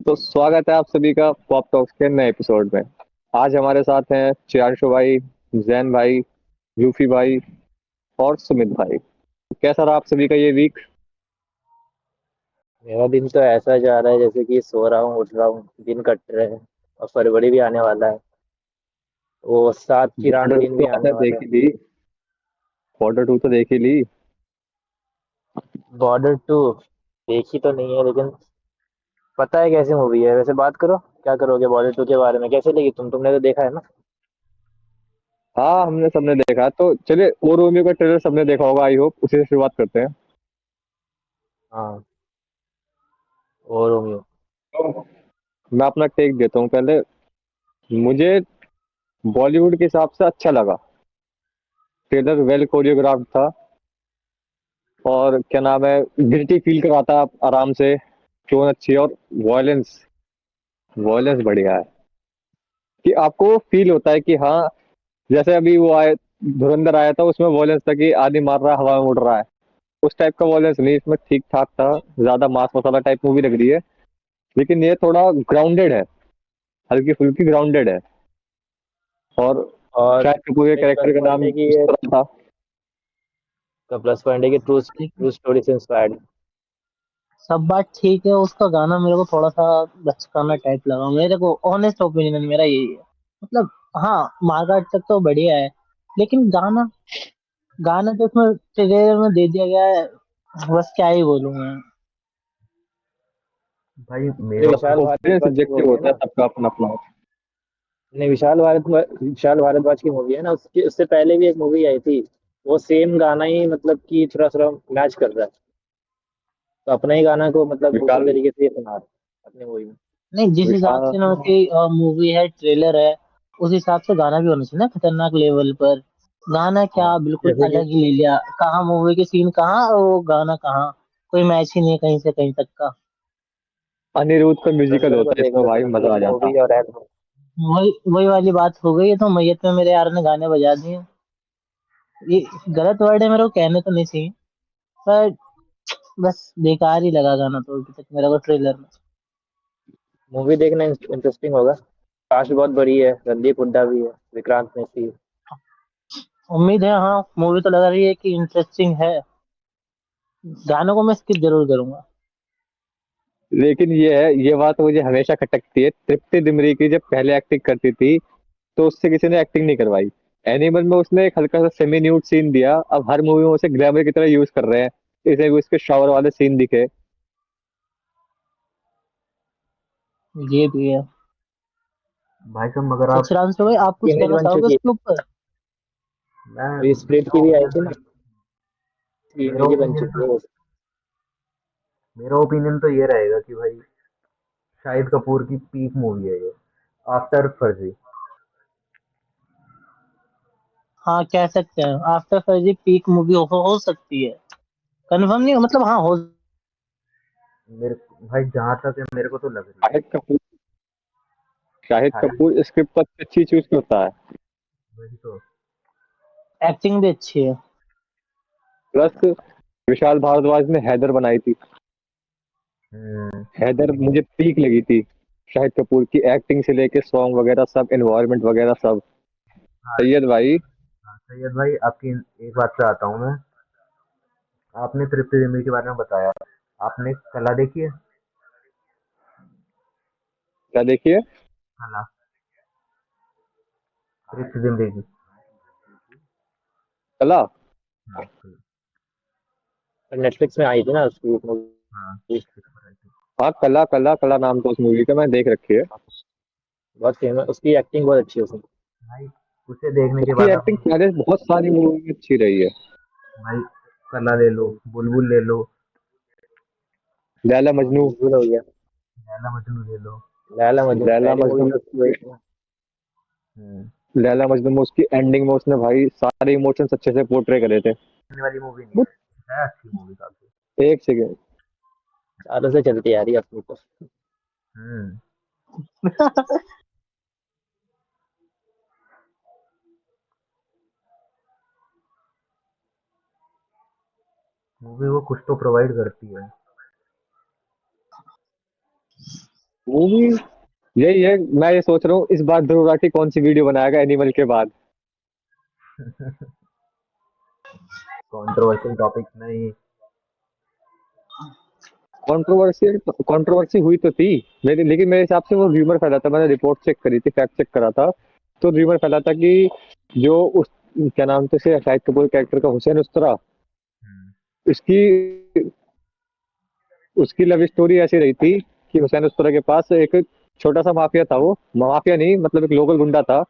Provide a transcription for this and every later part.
तो स्वागत है आप सभी का पॉप टॉक्स के नए एपिसोड में। आज हमारे साथ हैं चियांशु भाई, जैन भाई, यूफी भाई और सुमित भाई। कैसा रहा आप सभी का ये वीक? मेरा दिन तो ऐसा जा रहा है जैसे कि सो रहा हूँ उठ रहा हूँ दिन कट रहे हैं। और फरवरी भी आने वाला है। वो 7 चिराग बॉर्डर दिन तो भी आने आपने वाले देख हैं। ही ली। बॉर्डर 2 तो देख ही ली। बॉर्डर 2 देखी तो नहीं है लेकिन पता है कैसी मूवी है। वैसे बात करो, क्या करोगे बॉर्डर 2 के बारे में? कैसे लगी तुमने तो देखा है ना। हाँ, हमने सबने देखा, तो चलिए ओ रोमियो का ट्रेलर सबने देखा होगा, आई होप उसी से शुरुआत करते हैं। हाँ, और रोमियो। तो मैं अपना टेक देता हूँ पहले। मुझे बॉलीवुड के हिसाब से अच्छा लगा। ट्रेलर वेल कोरियोग्राफ था और क्या नाम है, गिल्टी फील कराता आराम से। टोन अच्छी है और वॉयलेंस वॉयलेंस बढ़िया है कि आपको फील होता है कि हाँ, जैसे अभी वो आए, धुरंधर आया था, उसमें वॉयलेंस था कि आदमी मार रहा है, हवा में उड़ रहा है। उस टाइप का वॉयलेंस नहीं, इसमें ठीक ठाक था। ज्यादा मास मसाला टाइप मूवी लग रही है, लेकिन ये थोड़ा ग्राउंडेड है, हल्की फुल्की ग्राउंडेड है। और और शायद कपूर के एक प्लस कैरेक्टर का पॉइंट नाम है कि उस ये तरह था। का प्लस पॉइंट है कि ट्रू लेकिन ट्रू स्टोरी से इंस्पायर्ड। सब बात ठीक है, उसका गाना मेरे को थोड़ा सा बचकाना टाइप लगा। मेरे को ऑनेस्ट ओपिनियन मेरा यही है। मतलब हाँ, मार्केट तक तो बढ़िया है, लेकिन गाना गाना जो उसमें ट्रेलर में दे दिया गया है, बस क्या ही बोलूं मैं। भाई ये मेरा विशाल ओपिनियन भारद्वाज की सब्जेक्टिव मूवी है होता है, ना। सबका अपना अपना। नहीं, विशाल भारद्वाज की मूवी है ना। उसके उससे पहले भी एक मूवी आई थी। वो सेम गाना ही मतलब कि थोड़ा थोड़ा मैच कर रहा है। तो अपना ही गाना को मतलब दूसरे विशाल तरीके से ये सुना रहा है अपनी मूवी में। नहीं, जिस हिसाब विशाल से ना उसकी मूवी है, ट्रेलर है, उस हिसाब से गाना भी होना चाहिए ना खतरनाक लेवल पर। गाना क्या, हाँ, बिल्कुल जैसे कि अलग ही ले लिया। कहाँ मूवी के सीन, कहाँ और वो गाना कहाँ, कोई मैच ही नहीं है कहीं से कहीं तक का। अनिरुद्ध का म्यूजिकल धुरंधर को होता है, देख इसमें लो, भाई धुरंधर मजा आ की जाता। मूवी और एल्बम। वही वही वाली बात हो गई है, तो मैयत में मेरे यार ने गाने बजा दिए। ये गलत वर्ड है, मेरे को कहने तो नहीं चाहिए, पर बस बेकार ही लगा गाना तो अभी तक मेरे को ट्रेलर में। मूवी देखना इंटरेस्टिंग होगा। कास्ट बहुत बड़ी है, रणदीप हुड्डा भी है, विक्रांत मैसी है। उम्मीद है, हाँ, मूवी तो लग रही है कि इंटरेस्टिंग है। गानों को मैं स्किप जरूर करूंगा। लेकिन ये है, ये बात मुझे हमेशा खटकती है, तृप्ति डिमरी की जब पहले एक्टिंग करती थी तो उससे किसी ने एक्टिंग नहीं करवाई। एनिमल में उसने एक हल्का सा सेमी न्यूड सीन दिया, अब हर मूवी में उसे ग्लैमर की तरह यूज कर रहे हैं। इसे भी उसके शावर वाले सीन दिखे। ये भी है। भाई साहब मगर तो आप श्रांशु भाई, आप कुछ इमेज कहना बन चाहोगे चुकी है। इसके ऊपर? मैं अभी स्प्लिट मेरा की भी आई ओपिनियन थी तो ना। इमेज ही बन चुकी है वो। मेरा ओपिनियन तो ये रहेगा कि भाई शाहिद कपूर की पीक मूवी है ये, आफ्टर फर्जी। हाँ, कह सकते हैं आफ्टर फर्जी पीक मूवी हो सकती है। कंफर्म नहीं, मतलब हाँ हो। मेरे भाई जहाँ तक है मेरे को तो लग रही है। शाहिद कपूर शाहिद शाहिद, कपूर स्क्रिप्ट तो अच्छी चूज करता है। वही तो। एक्टिंग भी अच्छी है। प्लस विशाल भारद्वाज ने हैदर बनाई थी। हम्म। हैदर मुझे पीक लगी थी। शाहिद कपूर की एक्टिंग से लेके सॉन्ग वगैरह सब, एनवायरनमेंट वगैरह सब। हाँ। सैयद भाई। हाँ, सैयद भाई आपकी एक बात पे आता हूँ मैं। आपने तृप्ति डिमरी के बारे में बताया, आपने कला देखी है? क्या देखिए? कला, तृप्ति डिमरी की। कला। हाँ कला। नेटफ्लिक्स में आई थी ना उसकी एक हाँ मूवी। Netflix पर आई थी। हाँ, कला कला कला नाम तो उस मूवी का, मैं देख रखी है। बहुत फेमस, उसकी एक्टिंग बहुत अच्छी है उसमें। भाई उसे देखने के उसकी बाद एक्टिंग आप, पहले बहुत सारी मूवी में अच्छी रही है। भाई कला ले लो, बुलबुल ले लो, लैला हाँ, मजनू। बुलबुल हो गया। लैला मजनू ले लो। लैला मजनू लैला पहली मूवी मजनू तो उसकी वही थी ना। हम्म। लैला मजनू में उसकी एंडिंग में उसने भाई सारे इमोशंस अच्छे से पोर्ट्रे करे थे। देखने वाली मूवी नहीं वो है अच्छी मूवी काफी। एक सेकेंड। सालों से चलती आ रही है अपनी तो। हम्म। मूवी वो कुछ तो प्रोवाइड करती है। मूवी यही है, मैं ये सोच रहा हूँ इस बार ध्रुव राठी कौन सी वीडियो बनाएगा एनिमल के बाद। कंट्रोवर्शियल टॉपिक नहीं। कंट्रोवर्सी कंट्रोवर्सी हुई तो थी मेरी, लेकिन मेरे हिसाब से वो र्यूमर फैला था, मैंने रिपोर्ट चेक करी थी, फैक्ट चेक करा था। तो र्यूमर फैला था कि जो उस क्या नाम थे से शाहिद कपूर कैरेक्टर का हुसैन उस्तरा, हम्म, उसकी उसकी लव स्टोरी ऐसी रही थी कि हुसैन उस्तरा के पास एक छोटा सा माफिया था, वो माफिया नहीं मतलब एक लोकल गुंडा था,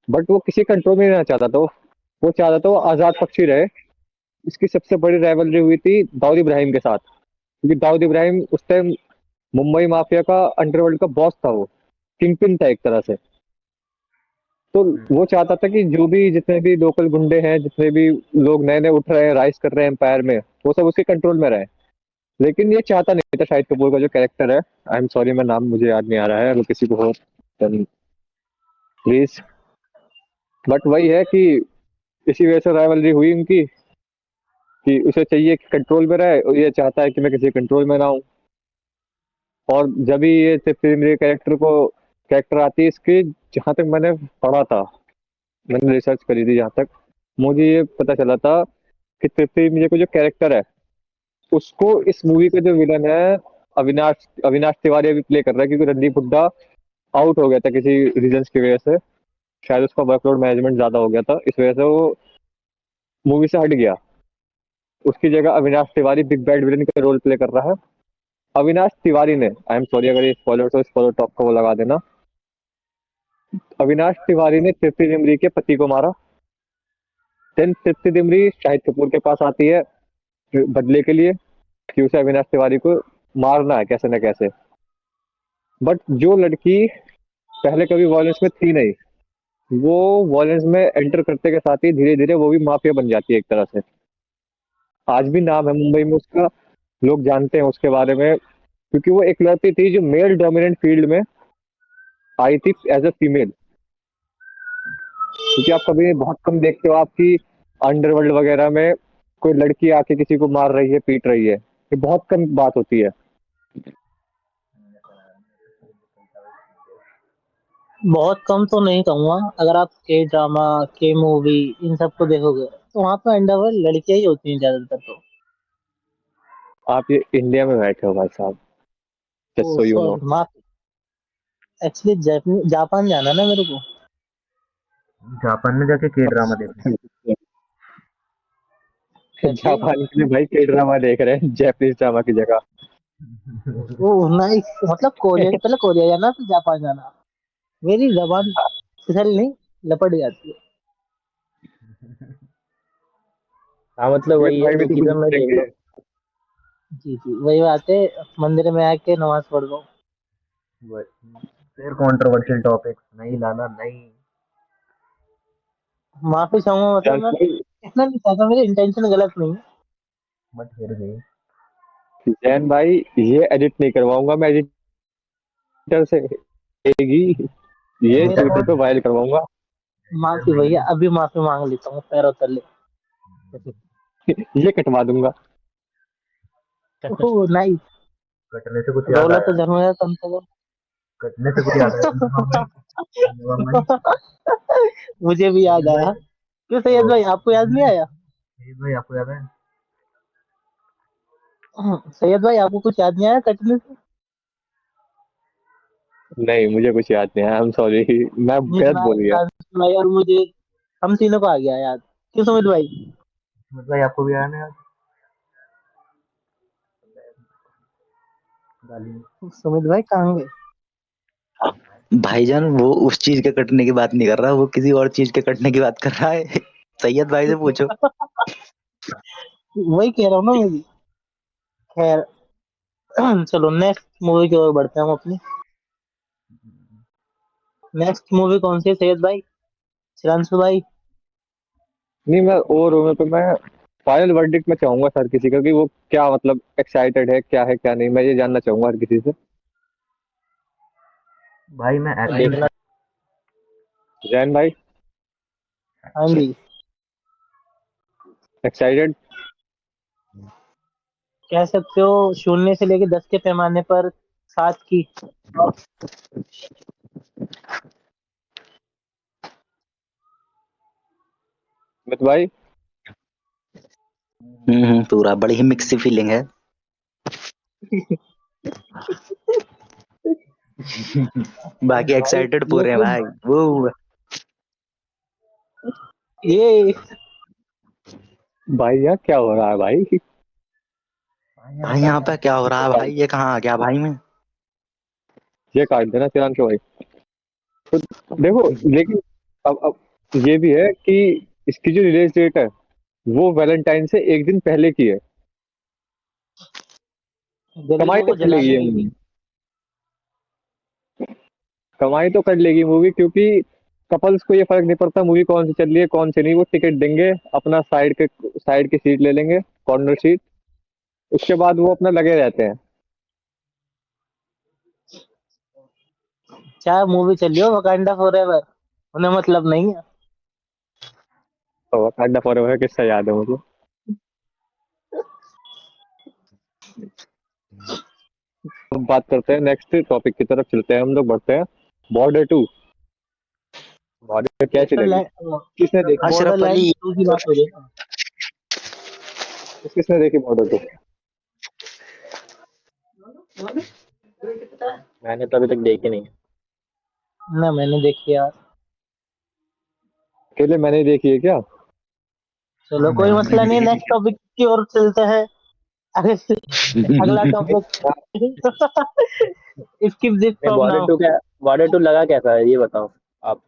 बट वो किसी कंट्रोल में नहीं रहना चाहता था, वो चाहता था वो आजाद पक्षी रहे। इसकी सबसे बड़ी राइवलरी हुई थी दाऊद इब्राहिम के साथ, क्योंकि दाऊद इब्राहिम उस टाइम मुंबई माफिया का अंडरवर्ल्ड का बॉस था, वो किंग पिन था एक तरह से। तो हम्म, वो चाहता था कि जो भी जितने भी लोकल गुंडे हैं, जितने भी लोग नए नए उठ रहे हैं, राइज कर रहे हैं एम्पायर में, वो सब उसके कंट्रोल में रहे। लेकिन ये चाहता नहीं था शाहिद कपूर का जो कैरेक्टर है, आई एम सॉरी मैं नाम मुझे याद नहीं आ रहा है, अगर किसी को हो प्लीज। बट वही है कि इसी वजह से राइवलरी हुई उनकी, कि उसे चाहिए कि कंट्रोल में रहे और ये चाहता है कि मैं किसी कंट्रोल में ना हूँ। और जब भी ये सिर्फ मेरे कैरेक्टर आती है इसकी, जहां तक मैंने पढ़ा था, मैंने रिसर्च करी थी, जहां तक मुझे ये पता चला था कि तृप्ति मिर्जा को जो कैरेक्टर है, उसको इस मूवी का जो विलन है अविनाश अविनाश तिवारी अभी प्ले कर रहा है, क्योंकि रणदीप हुड्डा आउट हो गया था किसी रीजंस की वजह से, शायद उसका वर्कलोड मैनेजमेंट ज्यादा हो गया था, इस वजह से वो मूवी से हट गया। उसकी जगह Avinash Tiwari big bad villain का रोल प्ले कर रहा है। अविनाश तिवारी ने, आई एम सॉरी अगर ये स्पॉइलर तो स्पॉइलर टॉप का वो लगा देना, अविनाश तिवारी ने तृप्ति डिमरी के पति को मारा। देन तृप्ति डिमरी शाहिद कपूर के पास आती है बदले के लिए, कि उसे अविनाश तिवारी को मारना है कैसे न कैसे। बट जो लड़की पहले कभी वॉयलेंस में थी नहीं, वो वॉयलेंस में एंटर करते के साथ ही धीरे धीरे वो भी माफिया बन जाती है एक तरह से। आज भी नाम है मुंबई में उसका, लोग जानते हैं उसके बारे में, क्योंकि वो एक लड़की थी जो मेल डोमिनेंट फील्ड में आई थी एज अ फीमेल। क्योंकि आप कभी बहुत कम देखते हो आपकी अंडरवर्ल्ड वगैरह में कोई लड़की आके किसी को मार रही है, पीट रही है, ये बहुत कम बात होती है। बहुत कम तो नहीं कहूंगा, अगर आप के ड्रामा, के मूवी, इन सब को देखोगे तो वहां पे अंडरवर्ल्ड लड़कियां ही होती हैं ज्यादातर तो। आप ये इंडिया में बैठे हो भाई साहब, oh just so you know. Sorry, माफ। एक्चुअली जापान जाना ना मेरे को। जापान में जाके के ड्रामा देखने। कैसे? जापान के लिए भाई के ड्रामा देख रहे हैं जैपनीज ड्रामा की जगह। ओ नाइस, मतलब कोरिया, पहले कोरिया जाना फिर जापान जाना। मेरी जबान फिसल नहीं, लपट जाती है। हाँ मतलब सुमित वही है, भाई भी एक तो ही कुछ दम में देख बोलेंगे। लो। जी जी, वही बात है, मंदिर में आके नमाज पढ़ लो। फिर कंट्रोवर्शियल टॉपिक नहीं लाला नहीं। माफी चाहूंगा, मतलब मैं इतना नहीं चाहता, मेरी इंटेंशन गलत नहीं है। बट फिर भी जैन भाई ये एडिट नहीं करवाऊंगा मैं एडिटर से, देगी ये मेरे को ट्विटर पे वायरल करवाऊंगा। माफी भैया, अभी माफी मांग लेता हूँ पैरों तले। ये कटवा दूंगा। Oh nice. कटने से कुछ याद दौलत तो आया। जन्म है कम से कटने से कुछ याद आया नवा भाई। नवा भाई। कम। मुझे भी याद सैयद भाई। आया। क्यों सैयद भाई, आपको याद नहीं आया? सैयद भाई आपको याद है। सैयद भाई, आपको कुछ याद नहीं आया कटने से? नहीं मुझे कुछ याद नहीं है, आई एम सॉरी, मैं गलत मैं बोल गया। भाई, और मुझे, हम तीनों को आ गया याद। क्यों सुमित भाई? सुमित भाई आपको भी आया ना याद। गाली। सुमित भाई कहाँ गए? भाईजान वो उस चीज के कटने की बात नहीं कर रहा, वो किसी और चीज के कटने की बात कर रहा है। सैयद भाई से पूछो। वही कह रहा हूँ ना मैं भी। खैर, चलो नेक्स्ट मूवी की ओर बढ़ते हैं हम अपनी। नेक्स्ट मूवी कौन सी है सैयद भाई, शिरांशु भाई? नहीं मैं ओवर पे मैं फाइनल वर्डिक्ट में चाहूंगा सर किसी का, कि वो क्या मतलब एक्साइटेड है, क्या है क्या नहीं, मैं ये जानना चाहूंगा हर किसी से। भाई मैं एक्शन। देखना। जैन भाई हाँ जी। एक्साइटेड। कह सकते हो, शून्य से लेके 10 के पैमाने पर साथ की। मित भाई पूरा बड़ी ही मिक्सी फीलिंग है। बाकी एक्साइटेड ये पूरे हैं तो भाई। वो ये भाई यहाँ क्या हो रहा है भाई? भाई यहाँ पे क्या हो रहा है भाई? ये कहाँ आ गया भाई मैं? ये काट देना चिरान के भाई। तो देखो, लेकिन अब ये भी है कि इसकी जो रिलीज डेट है वो वैलेंटाइन से एक दिन पहले की है। कमाई गरीबों तो को कर लेगी जलाने ये के मूवी, लिए। कमाई तो कर लेगी मूवी, क्योंकि कपल्स को ये फर्क नहीं पड़ता मूवी कौन सी चल रही है कौन सी नहीं। वो टिकट देंगे, अपना साइड की सीट ले लेंगे, कॉर्नर सीट। उसके बाद वो अपना लगे रहते हैं। चाहे मूवी चली हो वकांडा फॉरएवर, उन्हें मतलब नहीं है। तो वकांडा फॉरएवर किस्सा याद है मुझे। अब बात करते हैं, नेक्स्ट टॉपिक की तरफ चलते हैं, हम लोग बढ़ते हैं। बॉर्डर 2। बॉर्डर कैसी लगी? किसने देखी? अशरफ बॉर्डरलैंड अली। 2 की बात हो रही है। किसने देखी बॉर्डर 2? मैंने तो अभी तक देखी नहीं। ना मैंने देखी यार। अकेले मैंने ही देखी है क्या? चलो कोई मसला नहीं, नेक्स्ट टॉपिक की ओर चलते हैं। अरे अगला टॉपिक। स्किप दिस नहीं, फ्रॉम नाउ। बॉर्डर टू लगा कैसा है ये बताओ आप।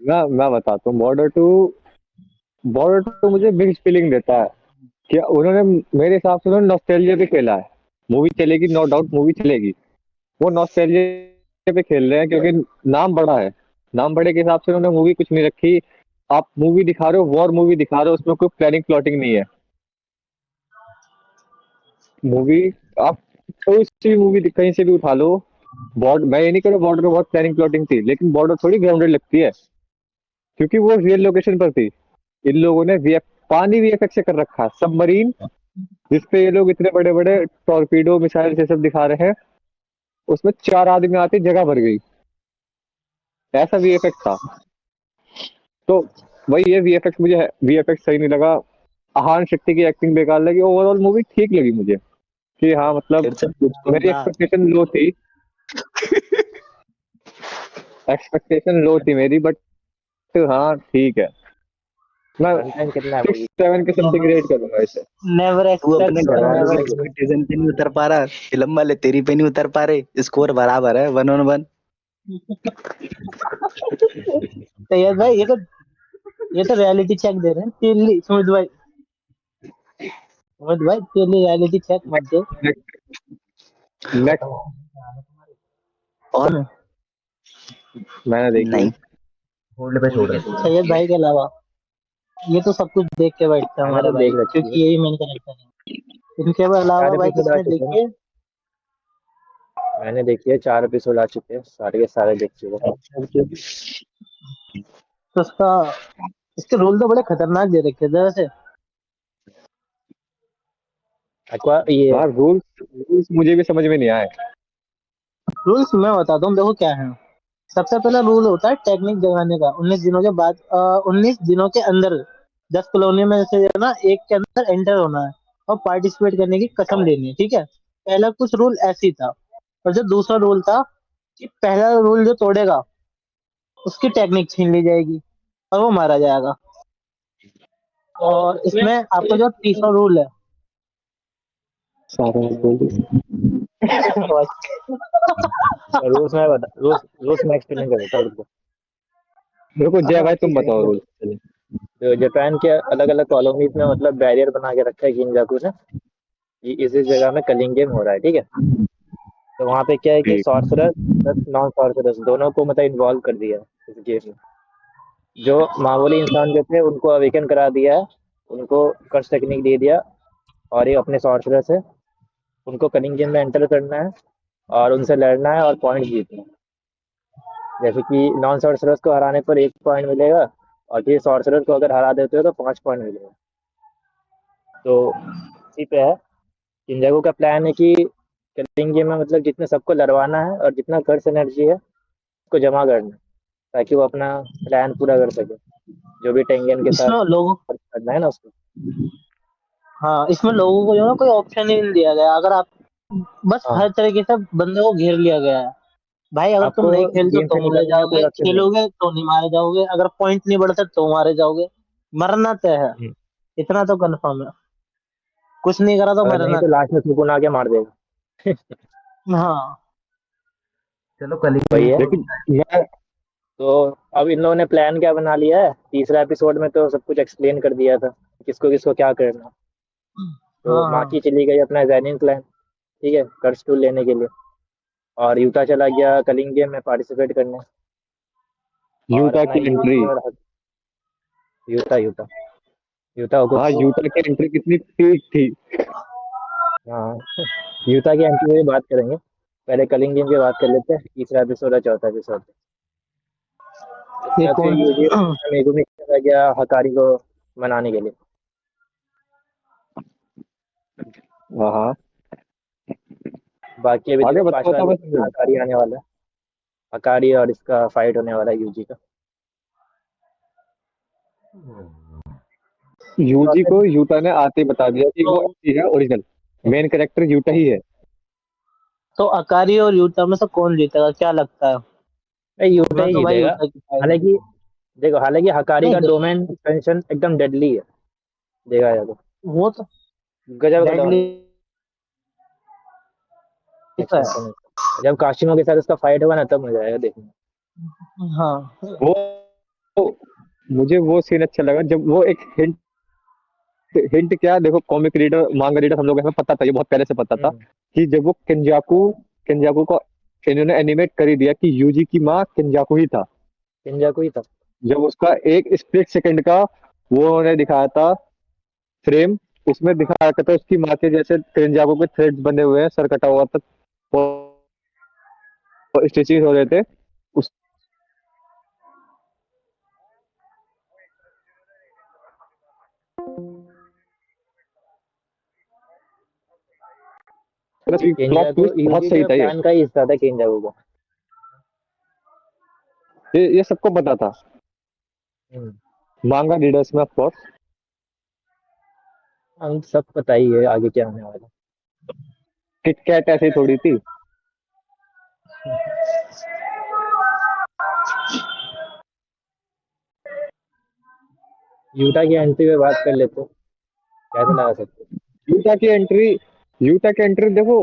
मैं बताता हूँ। बॉर्डर टू मुझे मिक्स फीलिंग देता है कि उन्होंने, मेरे हिसाब से उन्होंने नॉस्टैल्जिया पे खेला है। मूवी चलेगी, नो डाउट मूवी चलेगी। वो नॉस्टैल्जिया पे खेल रहे हैं क्योंकि नाम बड़ा है। नाम बड़े के हिसाब से उन्होंने मूवी कुछ नहीं रखी। आप मूवी दिखा रहे हो, वॉर मूवी दिखा रहे हो, उसमें कोई प्लानिंग प्लॉटिंग नहीं है। मूवी आप कोई सी मूवी कहीं से भी उठा लो। बॉर्डर, मैं ये नहीं कह रहा बॉर्डर में बहुत प्लानिंग प्लॉटिंग थी, लेकिन बॉर्डर थोड़ी ग्राउंडेड लगती है क्योंकि वो रियल लोकेशन पर थी। इन लोगों ने पानी वीएफएक्स से कर रखा है, सबमरीन जिसपे ये लोग इतने बड़े बड़े टॉर्पीडो मिसाइल से सब दिखा रहे हैं, उसमें 4 आदमी आते जगह भर गई। ऐसा वीएफएक्स था। तो वही है, वीएफएक्स मुझे वीएफएक्स सही नहीं लगा। आहान शेट्टी की एक्टिंग बेकार लगी। ओवरऑल मूवी ठीक लगी मुझे कि हाँ मतलब फिर से कुछ मेरी बोलना। एक्सपेक्टेशन लो थी मेरी, बट हाँ ठीक है। मैं रन टाइम कितना है सिक्स मूवी? सेवन के समथिंग रेट करूंगा इसे। नेवर तू अपने एक्सपेक्ट घर वालों नेवर के एक्सपेक्टेशन पे नहीं उतर पा रहा, फिल्म वाले तेरी पे नहीं उतर पा रहे, स्कोर बराबर है 1-on-1। तैयार भाई, ये तो रियलिटी चेक दे रहे हैं तेली सुमित भाई। सुमित भाई तेली रियलिटी चेक मत दे। नेक्स्ट और मैंने देखी है। नहीं। होल्ड पे छोड़ रखी है। सैयद भाई के अलावा ये तो सब कुछ देख के बैठता है मैंने हमारा तो भाई, देख रखी है। क्योंकि यही मेन करेक्टर है। इनके अलावा 4 भाई एपिसोड आ किसने चुके हैं। देखी है? मैंने देखी है, 4 एपिसोड आ चुके हैं, सारे के सारे देख चुके हैं। तो इसके रोल तो बड़े खतरनाक दे रखे हैं जरा से। एक्वा ये हाँ, रूल्स रूल्स मुझे भी समझ में नहीं आए। रूल्स मैं बताता हूँ, देखो क्या है। सबसे पहला रूल होता है टेक्निक जगाने का। 19 दिनों के बाद 19 दिनों के अंदर 10 कॉलोनी में से जो है ना एक के अंदर एंटर होना है और पार्टिसिपेट करने की कसम लेनी है, ठीक है। पहला कुछ रूल ऐसी था। और जो दूसरा रूल था कि पहला रूल जो तोड़ेगा उसकी टेक्निक छीन ली जाएगी और वो मारा जाएगा। और इसमें आपका जो तीसरा रूल है। सारे बोल दो। रूल्स मैं एक्सप्लेन कर देता हूँ रुको। रुको जय हाँ भाई, तुम ठीक है बताओ मतलब। रूल्स। तो जापान के अलग अलग कॉलोनीज में मतलब बैरियर बना के रखा है किंजाकू ने कि इस जगह में कलिंग गेम हो रहा है, ठीक है। तो वहाँ पे क्या है कि ठीक। सॉर्सरर प्लस नॉन सॉर्सरर्स दोनों को मतलब इन्वॉल्व कर दिया है इस गेम में। जो मामूली इंसान जो थे उनको अवेकन करा दिया है, उनको कर्स टेक्निक दे दिया, और ये अपने सॉर्सरर से उनको कलिंग गेम में एंटर करना है और उनसे लड़ना है और पॉइंट जीतना है। जैसे कि नॉन सॉर्सरर्स को हराने पर 1 पॉइंट मिलेगा और फिर सॉर्सरर को अगर हरा देते हो तो 5 पॉइंट मिलेगा। तो इसी पे है। किंजागो का प्लान है कि किलिंग गेम में मतलब जितने सबको लड़वाना है और जितना कर्स एनर्जी है उसको जमा करना है, ताकि वो अपना प्लान पूरा कर सके, जो भी टेंगेन के साथ इसमें लोगों खर्च करना है ना उसको। हाँ, इसमें लोगों को जो है ना कोई ऑप्शन ही नहीं दिया गया। अगर आप बस हाँ, हर तरीके से बंदे को घेर लिया गया है। भाई अगर तुम आपको नहीं खेलते गेम तो से मारे निकलने का कोई जाओगे, ऑप्शन नहीं खेलोगे तो नहीं मारे जाओगे, अगर पॉइंट नहीं बढ़ते तो मारे जाओगे। मरना तय है, है। इतना तो कंफर्म है। कुछ नहीं करा तो अगर नहीं मरना तो तय लास्ट में सुकून आके मार देगा। है। हाँ। चलो कल वही ही है। लेकिन मैं तो अब इन लोगों ने प्लान क्या बना लिया है, तीसरा एपिसोड में तो सब कुछ एक्सप्लेन कर दिया था, किसको किसको क्या करना। तो हाँ हाँ। माकी चली गई अपना जैनिन क्लैन, ठीक है, कर्स टूल लेने के लिए। और यूता चला गया कलिंग गेम में पार्टिसिपेट करने। और यूटा अपना की एंट्री, यूजी और यूता यूता यूता हाँ ओकुत्सु। यूटा की एंट्री कितनी पीक थी। हाँ। यूता की एंट्री में भी बात करेंगे, पहले कलिंग गेम की बात कर लेते हैं, तीसरा एपिसोड और चौथा एपिसोड। ये उसमें फिर कौन यूजी मेगुमी चला गया हकारी को मनाने के लिए। हाँ हाँ, बाकी अभी आगे देखो बताओ पांचवा था बस। एपिसोड में हकारी आने वाला है। हकारी और इसका फाइट होने वाला है यूजी का। यूजी चौथा को यूटा ने आते ही बता दिया कि वो तो असली है, ओरिजिनल मेन कैरेक्टर यूटा ही है। तो अकारी और यूटा में से कौन जीतेगा, क्या लगता है? यूटा मैं ही तो भाई जीतेगा। यूटा की साइड हूँ। हालांकि देखो, हालांकि हकारी नहीं का डोमेन एक्सपेंशन एकदम डेडली है, देखा जाए तो वो तो गजब का डेडली है। एक्सपेंशन है। जब काशिमो के साथ उसका फाइट हुआ ना, तब मजा आएगा देखने में। हाँ। वो मुझे वो सीन अच्छा लगा जब वो एक हिंट, हिंट क्या देखो, कॉमिक रीडर मांगा रीडर हम लोग हमें पता था, ये बहुत पहले से पता था हम्म, कि जब वो किंजाकू किंजाकू को इन्होंने एनिमेट कर ही दिया कि यूजी की माँ किंजाकू ही था। किंजाकू ही था। जब उसका एक स्प्लिट सेकंड का वो उन्होंने दिखाया था फ्रेम, उसमें दिखाया था उसकी माँ के जैसे किंजाकू के थ्रेड्स बने हुए हैं, सर कटा हुआ था, स्टिचिंग हो रहे थे उस प्लॉट किंजाकू ट्विस्ट बहुत यूजी सही के था ये। प्लान का ही हिस्सा था किंजाकू को। ये सबको पता था, हम्म, मांगा रीडर्स में ऑफ कोर्स। हम सब पता ही है आगे क्या होने वाला किट कैट ऐसी थोड़ी थी। है। यूटा की एंट्री पे बात कर लेते हैं, कैसे लगा सकते हैं। यूटा की एंट्री, यूटा की एंट्री देखो,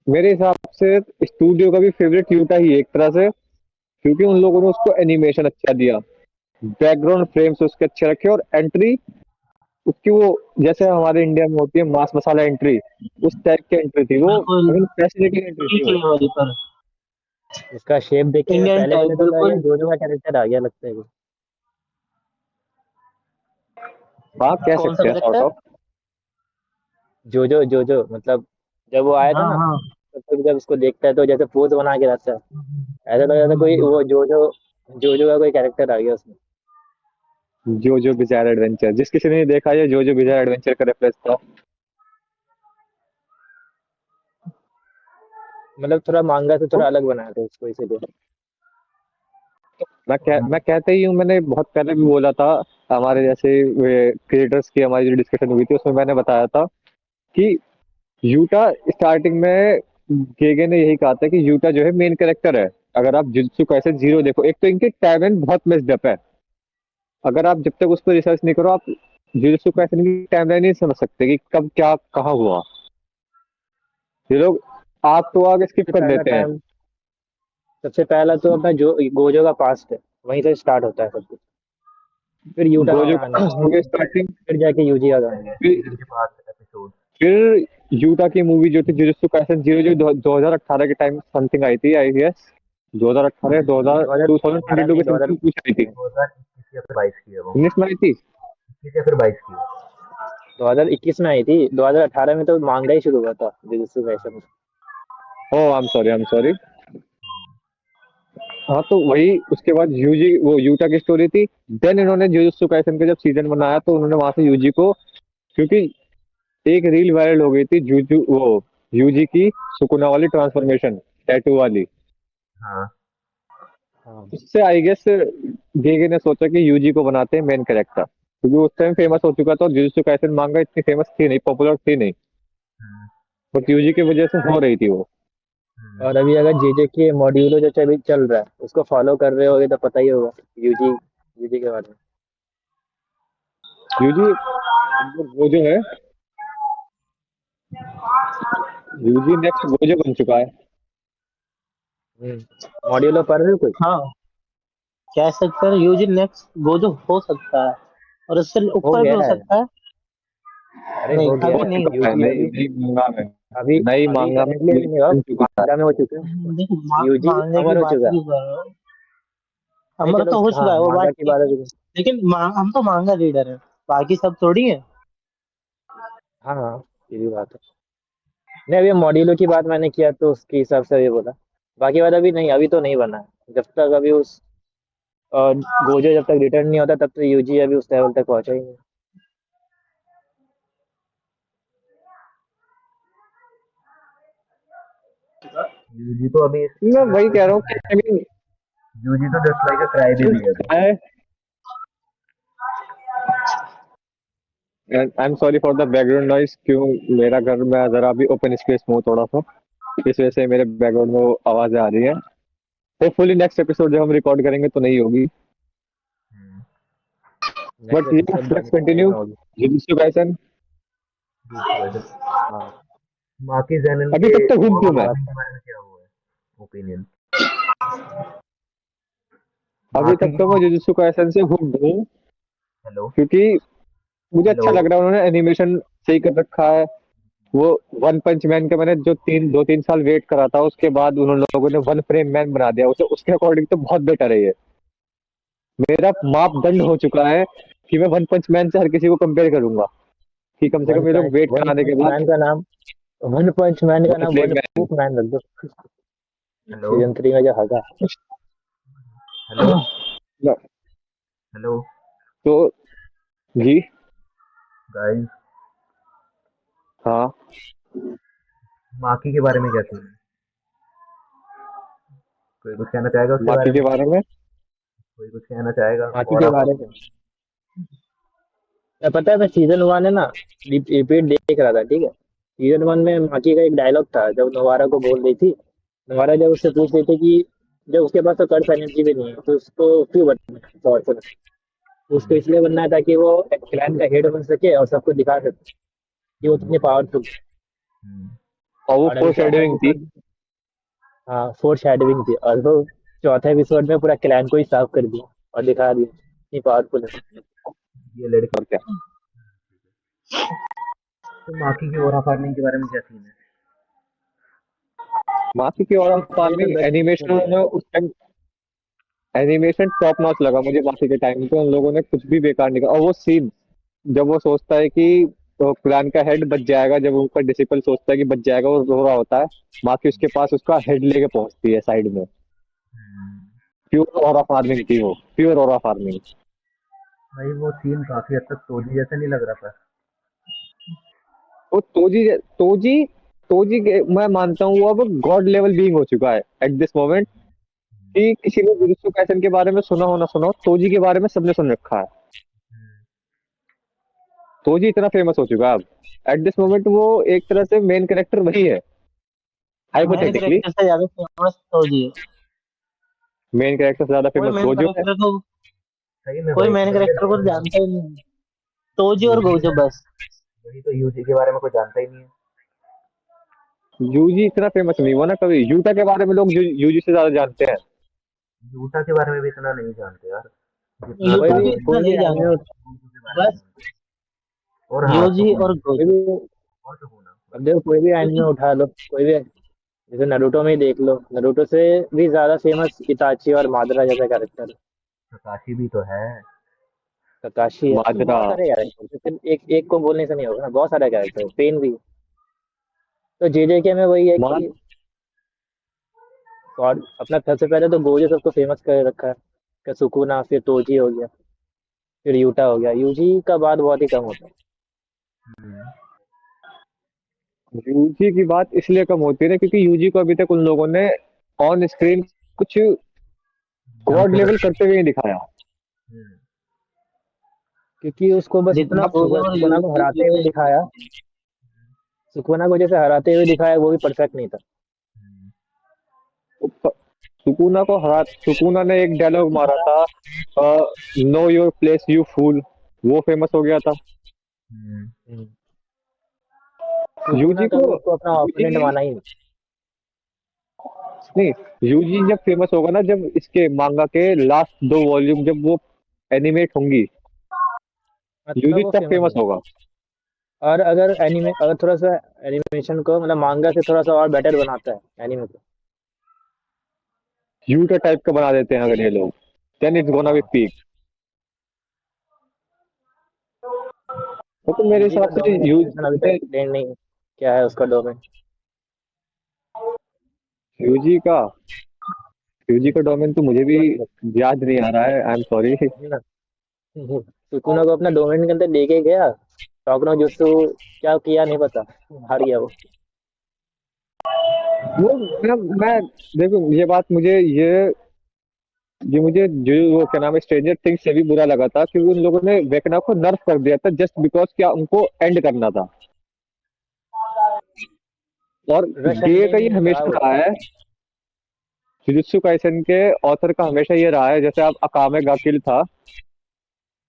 मेरे हिसाब से स्टूडियो का भी फेवरेट यूटा ही है एक तरह से, क्योंकि उन लोगों ने उसको एनिमेशन अच्छा दिया, बैकग्राउंड फ्रेम्स उसके अच्छे रखे, और एंट्री उसकी वो जैसे हमारे इंडिया में होती है मास मसाला एंट्री, उस टाइप की एंट्री थी वो, बिल्कुल एकदम फैसिनेटिंग एंट्री थी पीक वो। लेवल पर। इसका शेप देख के इंडियन पहले टाइप पहले तो लगा यार बिल्कुल। जोजो का कैरेक्टर आ गया लगता है कुछ। हाँ कह कौन सा सकते हैं सॉर्ट करेक्टर? ऑफ। जोजो जोजो मतलब जब वो आया था हाँ ना, हाँ। तब जब उसको देखता है तो जैसे पोज बना के रखता है, ऐसा लग रहा था कोई वो जोजो जोजो का कोई कैरेक्टर आ गया उसमें। जो जो बिजार एडवेंचर, जिस किसी ने नहीं देखा ये जो जो बिजार एडवेंचर का रेफरेंस था। मतलब थोड़ा मांगा से तो थोड़ा अलग बनाया था उसको इसीलिए। मैं कहते ही हूँ, मैंने बहुत पहले भी बोला था, हमारे जैसे क्रिएटर्स की हमारी जो डिस्कशन हुई थी उसमें मैंने बताया था कि यूटा स्टार्टिंग में गेगे ने यही कहा था कि यूटा जो है मेन कैरेक्टर है। अगर आप जुत्सु कैसे जीरो देखो, एक तो इनके टाइमलाइन बहुत मिस्ड अप है, अगर आप जब तक उस पर रिसर्च नहीं करो आप जुत्सु कैसे की टाइमलाइन नहीं समझ सकते कि कब क्या कहाँ हुआ। ये लोग आग तो आग स्किप सबसे कर पहला देते हैं। टाइम सबसे पहला तो अपना जो गोजो का पास्ट है, वहीं से स्टार्ट होता है सब कुछ। फिर यूटा का गोजो कहानी का हो आती गया है, स्टार्टिंग, फिर जाके यूजी का कहानी आती फिर गेम के बाद एपिसोड। फिर यूटा की मूवी जो थी जुजुत्सु काइसन जीरो, जो 2018 के टाइम समथिंग आई थी आई गेस, 2018 है। 2000 दो हजार अठारह 2022 नहीं, के दो हजार समथिंग कुछ आई थी। 2021 या फिर 22 की है वो। 19 में आई थी। 21 या फिर 22 की है। 2021 में आई थी। 2018 में तो मांगा ही शुरू हुआ था Jujutsu Kaisen. Oh I am sorry, I am sorry. हाँ तो वही उसके बाद यूजी वो यूटा की स्टोरी थी। देन इन्होंने जुजुत्सु काइसन का जब सीजन बनाया तो उन्होंने वहां से यूजी को, क्योंकि एक रील वायरल हो गई थी जूजू वो यूजी की सुकुना वाली ट्रांसफॉर्मेशन, टैटू वाली। हाँ हाँ उससे आई गेस गेगे ने सोचा कि यूजी को बनाते हैं मेन कैरेक्टर, क्योंकि उस टाइम फेमस हो चुका था और जुजुत्सु काइसेन मांगा इतनी फेमस थी नहीं, पॉपुलर थी नहीं, हम्म, बट यूजी की वजह से हो रही थी वो। हम्म, और अभी अगर जेजे के मॉड्यूलो जो अभी चल रहा है उसको फॉलो कर रहे होगे तो पता ही होगा यूजी यूजी के बारे में। यूजी वो जो है, यूजी नेक्स्ट वो जो बन चुका है। मॉड्यूलो पढ़ रहे हो कुछ? हाँ, कह सकते हैं यूजी नेक्स्ट गोजो हो सकता है, और उससे हो ऊपर भी हो गया है। सकता है। अरे नहीं, हो गया हो अभी है नहीं चुका हुआ। है, यूजी नई अभी। नई मांगा में, अभी नई अभी मांगा में करेंटली अभी नहीं हुआ, बन चुका है। मांगा में हो चुका है। देखो, यूजी मांगे की अमर हो बात चुका है। ही कर रहे हो। नहीं हमारा चलो, तो हो चुका हाँ है, वो बात मांगा की ठीक बात है। है। लेकिन हम तो मांगा रीडर है, बाकी सब थोड़ी है। हाँ हाँ, ये भी बात है। नहीं अभी मॉड्यूलो की बात मैंने किया तो उसके हिसाब से ये बोला। बाकी बात अभी नहीं, अभी तो नहीं बना है। जब तक अभी उस गोजो जब तक रिटर्न नहीं होता तब तक यूजी अभी उस लेवल तक पहुंचा ही नहीं। यूजी तो अभी मैं जस्ट वही कह लाइक रहा हूँ कि आई मीन यूजी तो जस्ट लाइक क्राई बेबी है अभी। है। आई am sorry for the background noise, क्यों मेरा घर में जरा भी ओपन स्पेस में हूँ थोड़ा सा, इस वजह से मेरे बैकग्राउंड में वो आवाजें आ रही है। होपफुली नेक्स्ट एपिसोड जब हम रिकॉर्ड करेंगे तो नहीं होगी। Hmm, but next episode let's January continue. में होगी। Jujutsu Kaisen. दूसरी वजह हाँ माकी जैनन अभी के तक तो घूम वो क्यों भी मैं, बात फार्मिंग है। के बारे में क्या हुआ है ओपिनियन? अभी माकी तक तो मैं जुजुत्सु काइसन से घूम हूँ, हेलो क्योंकि मुझे हेलो अच्छा लग रहा है, उन्होंने एनिमेशन सही कर रखा है। वो वन पंच मैन का मैंने जो 2-3 साल वेट करा था, उसके बाद उन लोगों ने वन फ्रेम मैन बना दिया उसे, उसके अकॉर्डिंग तो बहुत बेटर है ये। मेरा मापदंड हो चुका है कि मैं वन पंच मैन से हर किसी को कंपेयर करूंगा, कि कम से कम ये लोग वेट वन कराने के पंच बाद मैन का नाम वन पंच मैन का वन नाम frame one man. Poof man रख दो। हेलो सीजन 3 में जो हगा। हेलो हेलो तो जी गाइस, हाँ, माकी के बारे में क्या सीन है? कोई कुछ कहना चाहेगा उसके बाकी बारे के में? बारे में। कोई कुछ कहना चाहेगा बाकी और के आप? बारे में पता है, मैं सीजन 1 है ना, रिपीट देख रहा था, ठीक है। सीजन 1 में माकी का एक डायलॉग था जब नोवारा को बोल रही थी। नोवारा जब उससे पूछ रही थी कि जब उसके पास तो कर्स एनर्जी भी नहीं है तो उसको क्यों बनना है पावरफुल। उसको हम्म, इसलिए बनना है ताकि वो क्लैन का हेड बन सके और सबको दिखा सके कि वो हम्म, कितनी पावरफुल है। हम्म, और वो और अभी फोर चौथा शेडोइंग थी। एपिसोड, हाँ फोर शैडविंग थी, और वो चौथे एपिसोड में पूरा क्लैन को ही साफ कर दिया और दिखा दिया कितनी पावरफुल है। ये लड़की। और क्या, तो माकी की ओरा फार्मिंग के बारे में क्या सीन है? बाकी की और मुझे तो फार्मिंग बेस्ट लगने एनिमेशन लगा। में उस टाइम एनिमेशन टॉप नॉच लगा मुझे। बाकी के टाइम पे उन लोगों ने कुछ भी बेकार नहीं करा, और वो सीन जब वो सोचता है कि तो क्लैन का हेड बच जाएगा, जब उनका डिसिपल सोचता है कि बच जाएगा, वो रो रहा होता है, बाकी उसके पास उसका हेड लेके पहुंचती है साइड में। हम्म, प्योर ओरा फार्मिंग थी वो, प्योर ओरा फार्मिंग। भाई वो सीन काफी हद तक तोजी जैसा नहीं लग रहा था? वो तोजी तोजी के मैं मानता हूँ वो अब गॉड लेवल बीइंग हो चुका है एट दिस मोमेंट, कि किसी ने जुजुत्सु काइसेन के बारे में सुना हो ना सुना हो, तोजी के बारे में सबने सुन रखा है। हम्म, तोजी इतना फेमस हो चुका है अब एट दिस मोमेंट, वो एक तरह से मेन कैरेक्टर वही है मेन हाइपोथेटिकली। कैरेक्टर से ज्यादा फेमस तो जी है। मेन कैरेक्टर से ज्यादा कोई फेमस मेन गोजो है। कैरेक्टर को सही में कोई भाई मेन मुझे कैरेक्टर को लगता है जानता ही नहीं। तोजी और यूजी गोजो है, बस। वही तो यूजी के बारे में कोई जानता ही नहीं है। यूजी इतना फेमस नहीं हुआ ना कभी, यूटा के बारे में लोग यूजी से ज्यादा जानते हैं। यूटा के बारे में भी इतना नहीं जानते यार, जितना कोई यूटा तो भी भी इतना कोई भी नहीं एनिमे जाना, यूजी के बारे में बस जानते हैं। और हाँ यूजी सुकुना, और कोई गोजो। भी और सुकुना अब बस। देखो कोई भी एनिमे क्योंकि उठा लो, कोई भी जैसे नरूटो में ही देख लो, नरूटो से भी ज्यादा फेमस इताची और मादरा जैसा कैरेक्टर है। ककाशी भी तो है। ककाशी है, तो माजरा। बहुत सारे कैरेक्टर, सिर्फ एक एक को बोलने से नहीं होगा ना, बहुत सारे कैरेक्टर है, पेन भी है। तो जेजेके में वही है मान कि और अपना सबसे पहले तो गोजो सबको फेमस कर रखा है, फिर सुकुना, फिर तोजी हो गया, फिर यूटा हो गया। यूजी का बाद बहुत ही कम होता है। हम्म, यूजी की बात इसलिए कम होती है ना, क्योंकि यूजी को अभी तक उन लोगों ने ऑन स्क्रीन कुछ गॉड लेवल करते हुए नहीं दिखाया। हम्म, क्योंकि उसको बस जितना भूगोल सुकुना को हराते हुए दिखाया, सुकुना को जैसे हराते हुए दिखाया वो भी परफेक्ट नहीं था। हम्म, सुकुना ने एक डायलॉग मारा था, know your place you fool, वो फेमस हो गया था। हम्म, हम्म। सुकुना यूजी को कभी उसको अपना ओपोनेंट यूजी माना ही नहीं। नहीं, यूजी जब फेमस होगा ना, जब इसके मांगा के लास्ट 2 वॉल्यूम जब वो एनिमेट होंगी, मतलब यूजी वो तब फेमस फेमस होगा। होगा। और अगर थोड़ा सा एनिमेशन को मतलब मांगा से थोड़ा सा और बेटर बनाता है एनिमे को। यूटा टाइप का बना देते हैं अगर ये लोग, देन इट्स गोना बी हाँ, पीक। तो मेरे यूजी का हिसाब से डोमेन एक्सटेंशन अभी तक यूजी एक्सप्लेन नहीं है, क्या है उसका डोमेन। यूजी का यूजी का डोमेन तो मुझे भी याद नहीं आ रहा है, आई एम सॉरी। ना, सुकुना को अपना डोमेन के अंदर लेके गया, टोकनो जुत्सु क्या किया नहीं पता, हार गया वो। वो मैं देखो, ये बात मुझे ये मुझे जो वो क्या नाम है स्ट्रेंजर थिंग्स से भी बुरा लगा था, क्योंकि उन लोगों ने वेकना को नर्फ कर दिया था जस्ट बिकॉज क्या उनको एंड करना था। और रश गे का ये एंडिंग था हमेशा वो। रहा है, जुजुत्सु काइसन के ऑथर का हमेशा ये रहा है, जैसे आप अकामे गा किल था,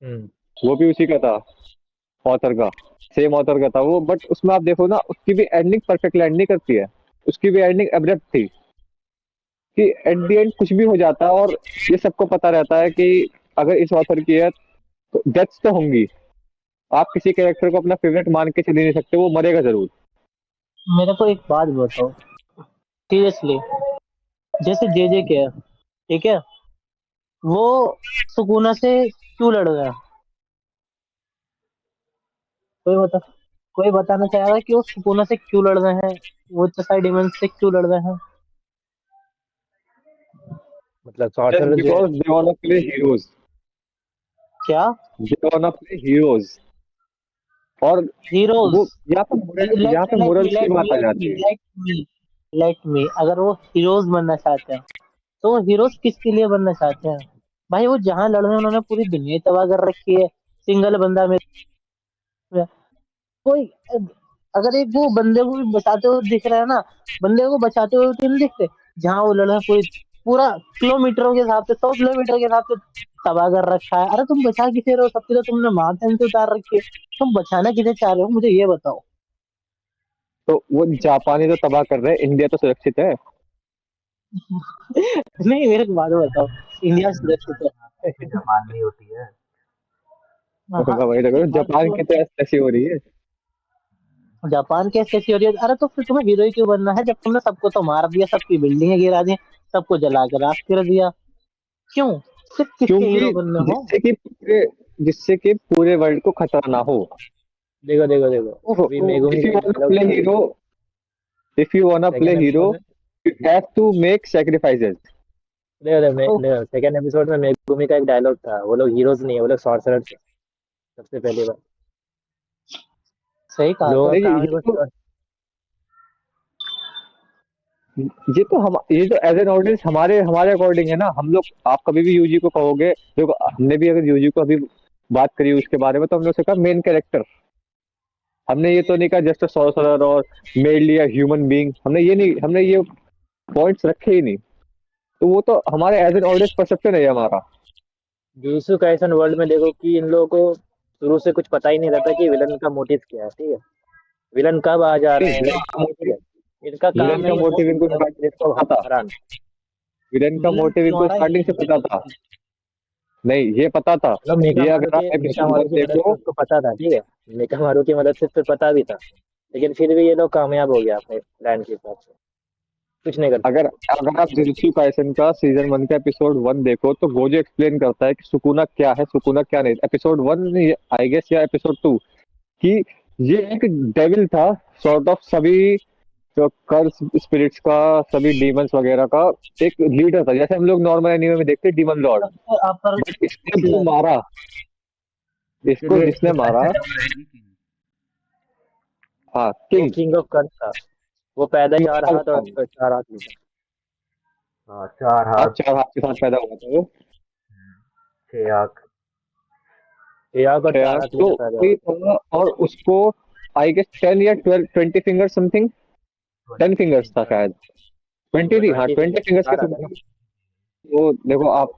हम्म। वो भी उसी का था, ऑथर का, सेम ऑथर का था वो। बट उसमें आप देखो ना, उसकी भी एंडिंग परफेक्ट एंड नहीं करती है, उसकी भी एंडिंग एब्रप्ट थी, कि एट द एंड कुछ भी हो जाता है। और ये सबको पता रहता है कि अगर इस ऑथर की है तो डेथ्स तो होंगी, आप किसी कैरेक्टर को अपना फेवरेट मान के चल ही नहीं सकते, वो मरेगा जरूर। मेरे को एक बात बताओ सीरियसली, जैसे जे के है, ठीक है, वो सुकुना से क्यों लड़ गया? कोई बता कोई बताना चाहेगा कि वो सुकुना से क्यों लड़ रहे हैं, वो इतने सारे डिमंस से क्यों लड़ रहे हैं? मतलब जस्ट सॉर्सरर जो है। Because they want to play heroes, क्या? They want to play heroes. और हीरोज? वो लेट यहाँ पे लेट मी मोरल्स की लेट बात आ लेट मी जाती है। लेट मी लेट मी अगर वो हीरोज बनना चाहते हैं तो वो हीरोज किसके लिए बनना चाहते हैं? भाई वो जहां लड़ रहे हैं उन्होंने पूरी दुनिया ही तबाह कर रखी है, सिंगल बंदा में कोई अगर एक वो बंदे को भी बचाते हुए दिख रहा है ना, बंदे को बचाते हुए क्यों नहीं दिखते? जहां वो लड़ रहा है पूरी पूरा किलोमीटरों के हिसाब से 100 किलोमीटर के हिसाब से तबाह कर रखा है। अरे तुम बचा किसे रहे हो? सबसे तो तुमने माउंटेन से उतार रखी है, तुम बचाना किसे चाह रहे हो मुझे ये बताओ। तो वो जापानी तो तबाह कर रहे हैं, इंडिया तो सुरक्षित है। नहीं मेरे को बात बताओ, इंडिया सुरक्षित तो है? जापान में ही होती है। हाँ, मैं वही लग रहा हूँ, हाँ, जापान की तो ऐसी हो रही है। जापान के कैसी हो रही है? अरे तो फिर तुम्हें हीरो ही क्यों बनना है जब तुमने सबको तो मार दिया, सबकी बिल्डिंगें गिरा दी, सबको जला के राख कर दिया? क्यों? सिर्फ किसके क्योंकि हीरो बनने हो? जिससे कि पूरे वर्ल्ड को खतरा ना हो। देखो देखो देखो, अभी मेगुमी इफ का यू एक वांट डायलॉग प्ले था hero if you want play second hero episode में। You have to make sacrifices. देखो सेकेंड एपिसोड में मेगुमी का एक डायलॉग था, वो लोग हीरोज नहीं है, वो लोग सॉर्सरर्स है। सबसे पहली बार सही कहा लोगों था। का देखिए काम है बस। ये तो एज एन ऑडियंस हमारे हमारे अकॉर्डिंग है ना, हम लोग, आप कभी भी यूजी को कहोगे, देखो हमने भी अगर यूजी को अभी बात करी उसके बारे में, तो हमने उसे कहा मेन कैरेक्टर। हमने ये तो नहीं कहा जस्ट सॉर्सरर और मेल या ह्यूमन बीइंग, हमने ये पॉइंट्स रखे ही नहीं। तो वो तो हमारे एज एन ऑडियंस परसेप्शन है ये हमारा। जुजुत्सु काइसन वर्ल्ड में देखो कि इन लोगों को शुरू से कुछ पता ही नहीं रहता कि विलन का मोटिव क्या है, ठीक है। विलन कब आ जा रहे हैं, ठीक है। इनका विलन काम है का ये बस मोटिव इनको एंटागोनिस्ट को पता था, हराना। विलन का विलन मोटिव इनको तुम्हारा स्टार्टिंग से हीरो पता था। नहीं, ये पता था। मतलब मेका ये मारू अगर के आप मेका एपिसोड मारू 1 की मदद से देखो, उसको पता था, ठीक है। मेका मारू की मदद से फिर पता भी था, लेकिन फिर भी ये लोग कामयाब हो गया अपने प्लान के हिसाब से, कुछ नहीं कर पाए। अगर अगर आप जुजुत्सु काइसन का सीजन 1 का एपिसोड 1 देखो, तो गोजो एक्सप्लेन करता है कि सुकुना क्या है, सुकुना क्या नहीं। एपिसोड 1 आई गेस या एपिसोड 2, कि ये एक डेविल था, सॉर्ट ऑफ सभी जो कर्स स्पिरिट्स का, सभी डीमंस वगैरह का एक लीडर था, जैसे हम लोग नॉर्मल एनीमे में देखते हैं डीमन लॉर्ड। सबसे अपर बट इसको जो किलर। मारा, इसके इसको लिए जिसने एक मारा, वैसे नाम रहेगी कि हाँ वो किंग। किंग ऑफ कर्न था। वो पैदा 4 हाथ और 4 हाथ में था। हाँ, 4 हाँ हाथ, 4 हाथ के साथ पैदा हुआ था वो। 6 आँख। 6 आंख और 4 हाथ तो लेकर पैदा हुआ। वही था, और उसको आई गेस 10 या 12 20 फिंगर समथिंग, 10 फिंगर्स था शायद, 20 थी, हाँ 20 20 फिंगर फिंगर्स बता के रहा था ना। समथिंग। वो देखो आप,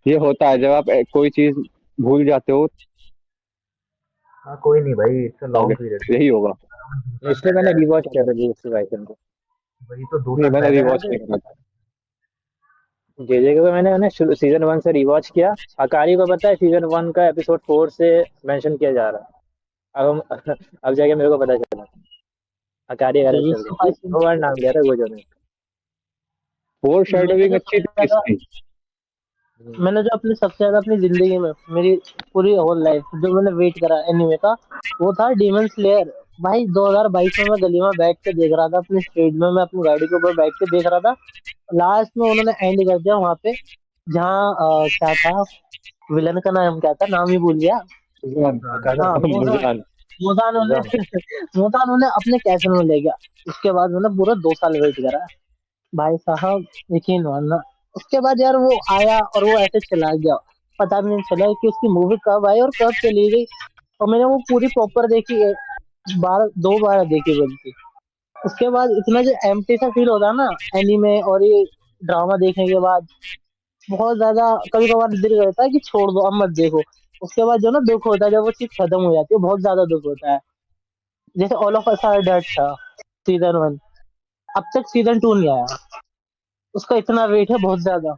ये होता है जब आप कोई चीज भूल जाते हो, हाँ, कोई नहीं भाई, इट्स अ आगे लॉन्ग पीरियड। यही होगा। 2 साल इसलिए पहले मैंने आया रिवॉच था। किया था जीएसटी वाइकन को। वही तो 2 नहीं साल मैंने पहले आया रिवॉच था। नहीं करा था। जेजे को मैंने सीजन 1 से रिवॉच किया। अकारी को पता है सीजन 1 का एपिसोड 4 से मेंशन किया जा रहा है। अब अब जाके मेरे को पता चला। अकारी कैरेक्टर जुजुत्सु को काइसन 2 बार नाम लिया था गोजो ने। फोर मैंने शेडोविंग जो अच्छी सबसे थी ज्यादा इसकी। मैंने जो अपनी सबसे ज्यादा अपनी जिंदगी में मेरी पूरी होल लाइफ जो मैंने वेट करा एनिमे का, वो था डीमन स्लेयर। भाई 2022 में मैं गली में बैठ के देख रहा था, अपनी स्ट्रीट में मैं अपनी गाड़ी के ऊपर बैठ के देख रहा था। लास्ट में उन्होंने एंड कर दिया वहां पे, जहाँ क्या था, विलन का नाम क्या था, नाम ही भूल गया। मुजान। अकाना हाँ मोजान। मुजान। मोजान उन्हें निजाम। मोजान उन्हें अपने कैसल में ले गया। उसके बाद मैंने पूरा 2 साल वेट करा भाई साहब, यकीन मानना। उसके बाद यार वो आया और वो ऐसे चला गया, पता भी नहीं चला कि उसकी मूवी कब आई और कब चली गई। और मैंने वो पूरी प्रॉपर देखी है, 2 बार देखी बल्कि। उसके बाद इतना जो एम्प्टी सा फील होता है ना एनीमे और ये ड्रामा देखने के बाद, बहुत ज्यादा कभी कभार दिल करता है कि छोड़ दो अब मत देखो। उसके बाद जो ना दुख होता है जब वो चीज खत्म हो जाती है, बहुत ज्यादा दुख होता है। जैसे all of us are dead था, सीजन 1, अब तक सीजन 2 नहीं आया। उसका इतना वेट है बहुत ज्यादा।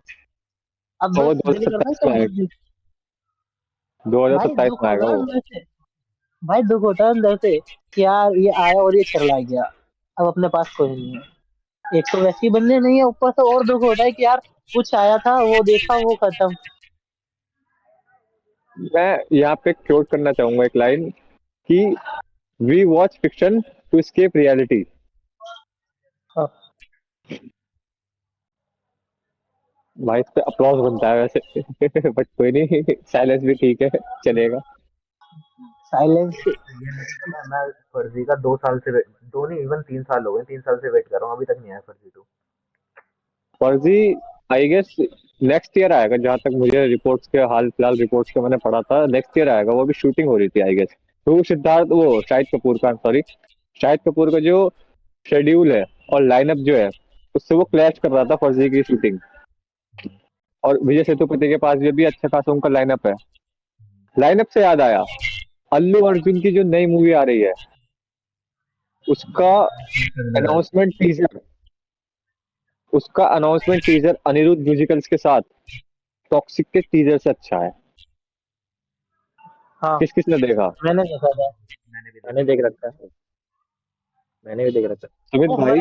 अब और वो बस दो दिल हजार करता है सत्ताईस कब में आएगा। जल्दी। भाई 2027 दुख में आएगा होता है वो। अंदर से। भाई दुख होता है अंदर से कि यार ये आया और ये चला गया, अब अपने पास कोई नहीं है। एक तो वैसे ही बनने नहीं है, ऊपर से और दुख होता है कि यार कुछ आया था वो देखा वो खत्म। मैं यहाँ पे कोट करना चाहूंगा एक लाइन कि we watch fiction to escape reality. हाँ, भाई इस पे अप्लॉज बनता है वैसे बट कोई नहीं, साइलेंस भी ठीक है, चलेगा। साइलेंस। ये नहीं पता, मैं फर्जी का 2 साल से 2 नहीं, इवन 3 साल हो गए, 3 साल से वेट कर रहा हूँ, अभी तक नहीं आया फर्जी 2। फर्जी आई गेस नेक्स्ट ईयर आएगा, जहां तक मुझे रिपोर्ट्स के, हाल फिलहाल रिपोर्ट्स के मैंने पढ़ा था, नेक्स्ट ईयर आएगा। वो भी शूटिंग हो रही थी आई गेस। तो सिद्धार्थ, वो शाहिद कपूर का, सॉरी, शाहिद कपूर का जो शेड्यूल है और लाइनअप जो है, उससे वो क्लैश कर रहा था फर्जी की शूटिंग। और विजय सेतुपति के पास भी अच्छा खासा उनका लाइनअप है। लाइनअप से याद आया, अल्लू अर्जुन की जो नई मूवी आ रही है, उसका करने वाले। अनाउंसमेंट टीजर, उसका अनाउंसमेंट टीजर अनिरुद्ध म्यूजिकल्स के साथ टॉक्सिक के टीजर से अच्छा है। हाँ किस किसने देखा? मैंने देखा था। मैंने भी मैंने देखा। देख रखा है। मैंने भी देख रखा है। सुमित वो भाई।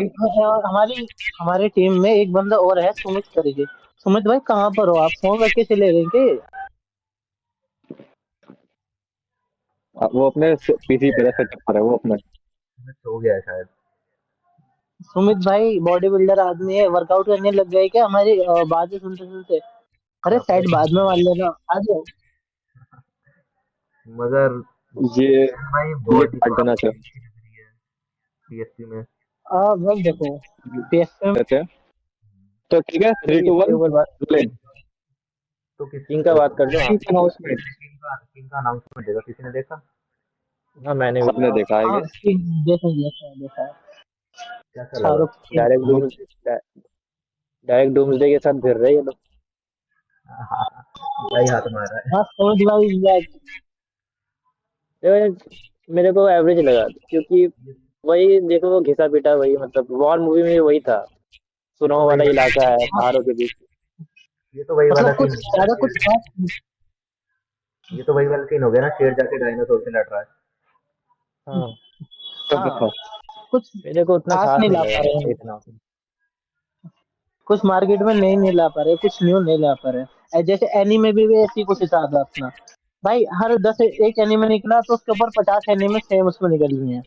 हमारी हमारी टीम में एक बंदा और है, सुमित करके। सुमित भाई कहाँ पर हो आप, फोन रख के चले गए क्या? वो अपने पीसी पे सेटअप पर है वो अपने। मैं सो गया है शायद। सुमित भाई बॉडी बिल्डर आदमी है, वर्कआउट करने लग गए क्या हमारी बातें सुनते सुनते? अरे हाँ, सेट बाद में मार लेना, आ जाओ। मगर ये भाई ये बॉडी तो काट देना आपकी चाहिए अच्छी लग रही है पीएसपी में। बस देखो, पीएसपी रहते हैं। तो ठीक है, चलो थ्री टू इसके वन ऊपर बात, तो किस किंग का बात कर दो हाँ। अनाउंसमेंट। किंग का अनाउंसमेंट देगा, किसी ने देखा? हाँ मैंने भी सबने देखा। देखा है हाँ ये। देखो देखा देखा है। कैसा लगा? शाहरुख की। Direct good. Dooms direct doomsday के साथ फिर रहे हैं ये लोग। भाई हाथ मारा है। हाँ समझ भाई बैक। देखो मेरे को एवरेज लगा क्योंकि वही देखो वो घिसा पिटा वही मतलब वॉर मूवी में वही था। ये तो सुनाओ वही वाला वाला इलाका है पहाड़ों के बीच। ये तो वही वाला मतलब सीन कुछ हो गया ना, ज्यादा कुछ खास। ये तो वही वाला सीन हो गया ना, शेर जाके डायनासोर से लड़ रहा है। हाँ हाँ कुछ मेरे को उतना खास खास नहीं नहीं ला लगा पा रहे हैं, इतना। कुछ मार्केट में नहीं नहीं ला पा रहे, कुछ न्यू नहीं ला पा रहे। जैसे एनीमे भी ऐसी कुछ हिसाब है अपना। भाई हर 10 एक एनीमे निकला तो उसके ऊपर 50 एनीमे सेम उसमें निकल रही हैं,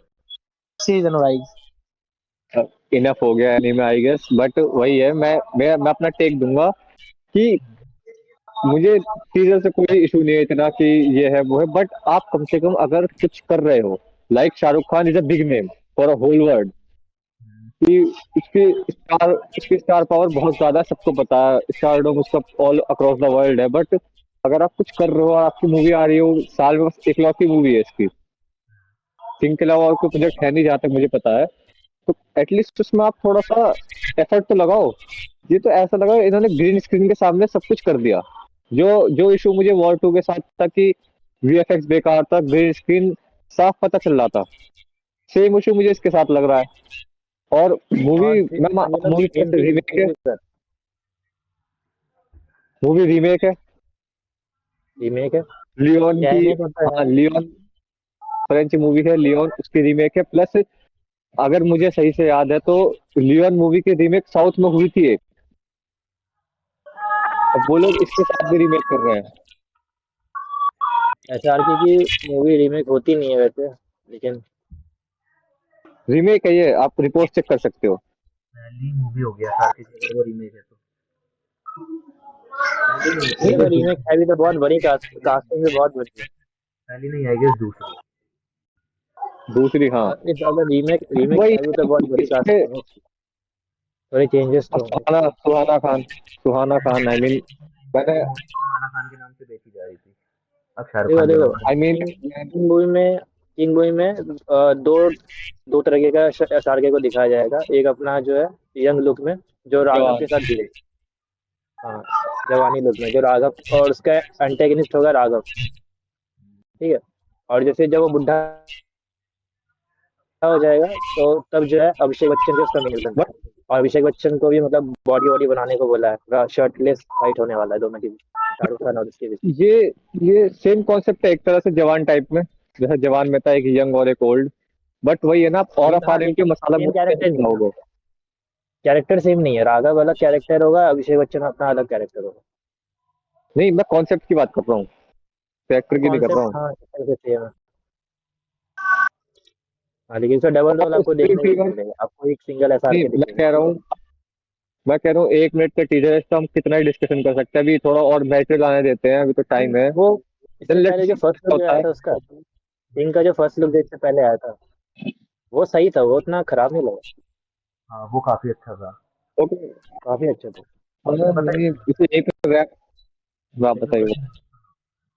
सीजन वाइज। इनफ हो गया एनीमे आई गेस, बट वही है, मैं अपना टेक दूंगा कि मुझे टीजर से कोई इशू नहीं है इतना कि ये है वो है, बट आप कम से कम अगर कुछ कर रहे हो, like Shahrukh Khan is a big name, for a whole world कि इसकी इसकी स्टार पावर बहुत ज्यादा है, सबको पता है, स्टारडम उसका ऑल अक्रॉस द वर्ल्ड है। बट अगर आप कुछ कर रहे हो और आपकी मूवी आ रही हो, साल में बस इकलौती मूवी है इसकी, सिंह के अलावा और कोई प्रोजेक्ट है नहीं जहाँ तक मुझे पता है, तो एटलीस्ट उसमें आप थोड़ा सा एफर्ट तो लगाओ। ये तो ऐसा लगा इन्होंने ग्रीन स्क्रीन के सामने सब कुछ कर दिया। जो जो इशू मुझे वॉर 2 के साथ था कि वीएफएक्स बेकार था, ग्रीन स्क्रीन साफ पता चल रहा था, सेम इशू मुझे इसके साथ लग रहा है। और और मूवी फिर ये लोग मूवी सेम चीज रीमेक है, भी कर मूवी रीमेक है रीमेक है। लियोन क्या की। रीमेक होता हाँ है? लियोन, फ्रेंच मूवी है लियोन, उसकी रीमेक है। प्लस अगर मुझे सही से याद है तो लियोन मूवी की रीमेक साउथ में हुई थी एक, अब वो लोग इसके साथ भी रीमेक कर रहे हैं। एसआरके की मूवी रीमेक होती नहीं है वैसे, लेकिन रीमेक है ये, आप रिपोर्ट चेक कर सकते हो। पहली मूवी हो गया सारथी की, अगर वो रीमेक है तो। पहली नहीं, नहीं, आई अगर गेस रीमेक दूसरी। है भी तो बहुत बड़ी कास्टिंग भी बहुत बड़ी है। पहली नहीं, आई गेस दूसरी। दूसरी हाँ। नहीं तो अगर रीमेक बट रीमेक वही है भी तो बहुत बड़ी इसमें कास्टिंग है उसकी। थोड़े चेंजेस तो होंगे। सुहाना खान आई मीन, मैंने मूवी तो राणा खान के नाम से बेची जा रही थी, अब शाहरुख देखो खान के देखो नाम से। I mean king king movie में किंग मूवी में दो दो तरीके का एसआरके को दिखाया जाएगा। एक अपना जो है यंग लुक में, जो राघव जवान। के साथ भिड़े। हाँ, जवानी लुक में जो राघव, और उसका एंटेगनिस्ट होगा राघव। ठीक है। और जैसे जब वो बुढ़ा हो जाएगा तो तब जो है अभिषेक बच्चन जो उसका मेल बनता बट है। और अभिषेक बच्चन को भी मतलब बॉडी वॉडी बनाने को बोला है, पूरा शर्टलेस फाइट होने वाला है दोनों के बीच, शाहरुख खान और उसके बीच। ये ये सेम कॉन्सेप्ट है एक तरह से जवान टाइप में, जैसा जवान में था एक यंग और एक ओल्ड। बट वही है ना, आप और लेकिन हाँ, फॉरेन के लेकिन मसाला सेम मूवी कैसे कैरेक्टर नहीं है। बनाओगे। कैरेक्टर सेम नहीं है, राघव अलग कैरेक्टर होगा, अभिषेक बच्चन अपना अलग कैरेक्टर होगा। नहीं, मैं कॉन्सेप्ट की बात कर रहा हूँ, कैरेक्टर की नहीं कर रहा कॉन्सेप्ट हूँ। हाँ इस तरह से सेम है। हाँ, लेकिन इसका डबल रोल और आपको स्प्रिंग देखने को नहीं फीवर, मिलेगा, आपको एक सिंगल एसआर नहीं के मैं दिखेगा। कह रहा हूँ, मैं कह रहा हूँ 1 मिनट का टीजर है, इस तो हम कितना ही डिस्कशन कर सकते हैं, अभी थोड़ा और मैटेरियल आने देते हैं, अभी तो टाइम है। वो देन इससे लेट्स पहले जो सी फर्स्ट क्या लुक जो होता आया है। था उसका, किंग का जो फर्स्ट लुक इससे पहले आया था, वो सही था, वो उतना खराब नहीं लगा। हाँ, वो काफी अच्छा था। ओके। काफी अच्छा था। इनमें पता नहीं, है, इसे एक रैप, आप इनमें बताइए।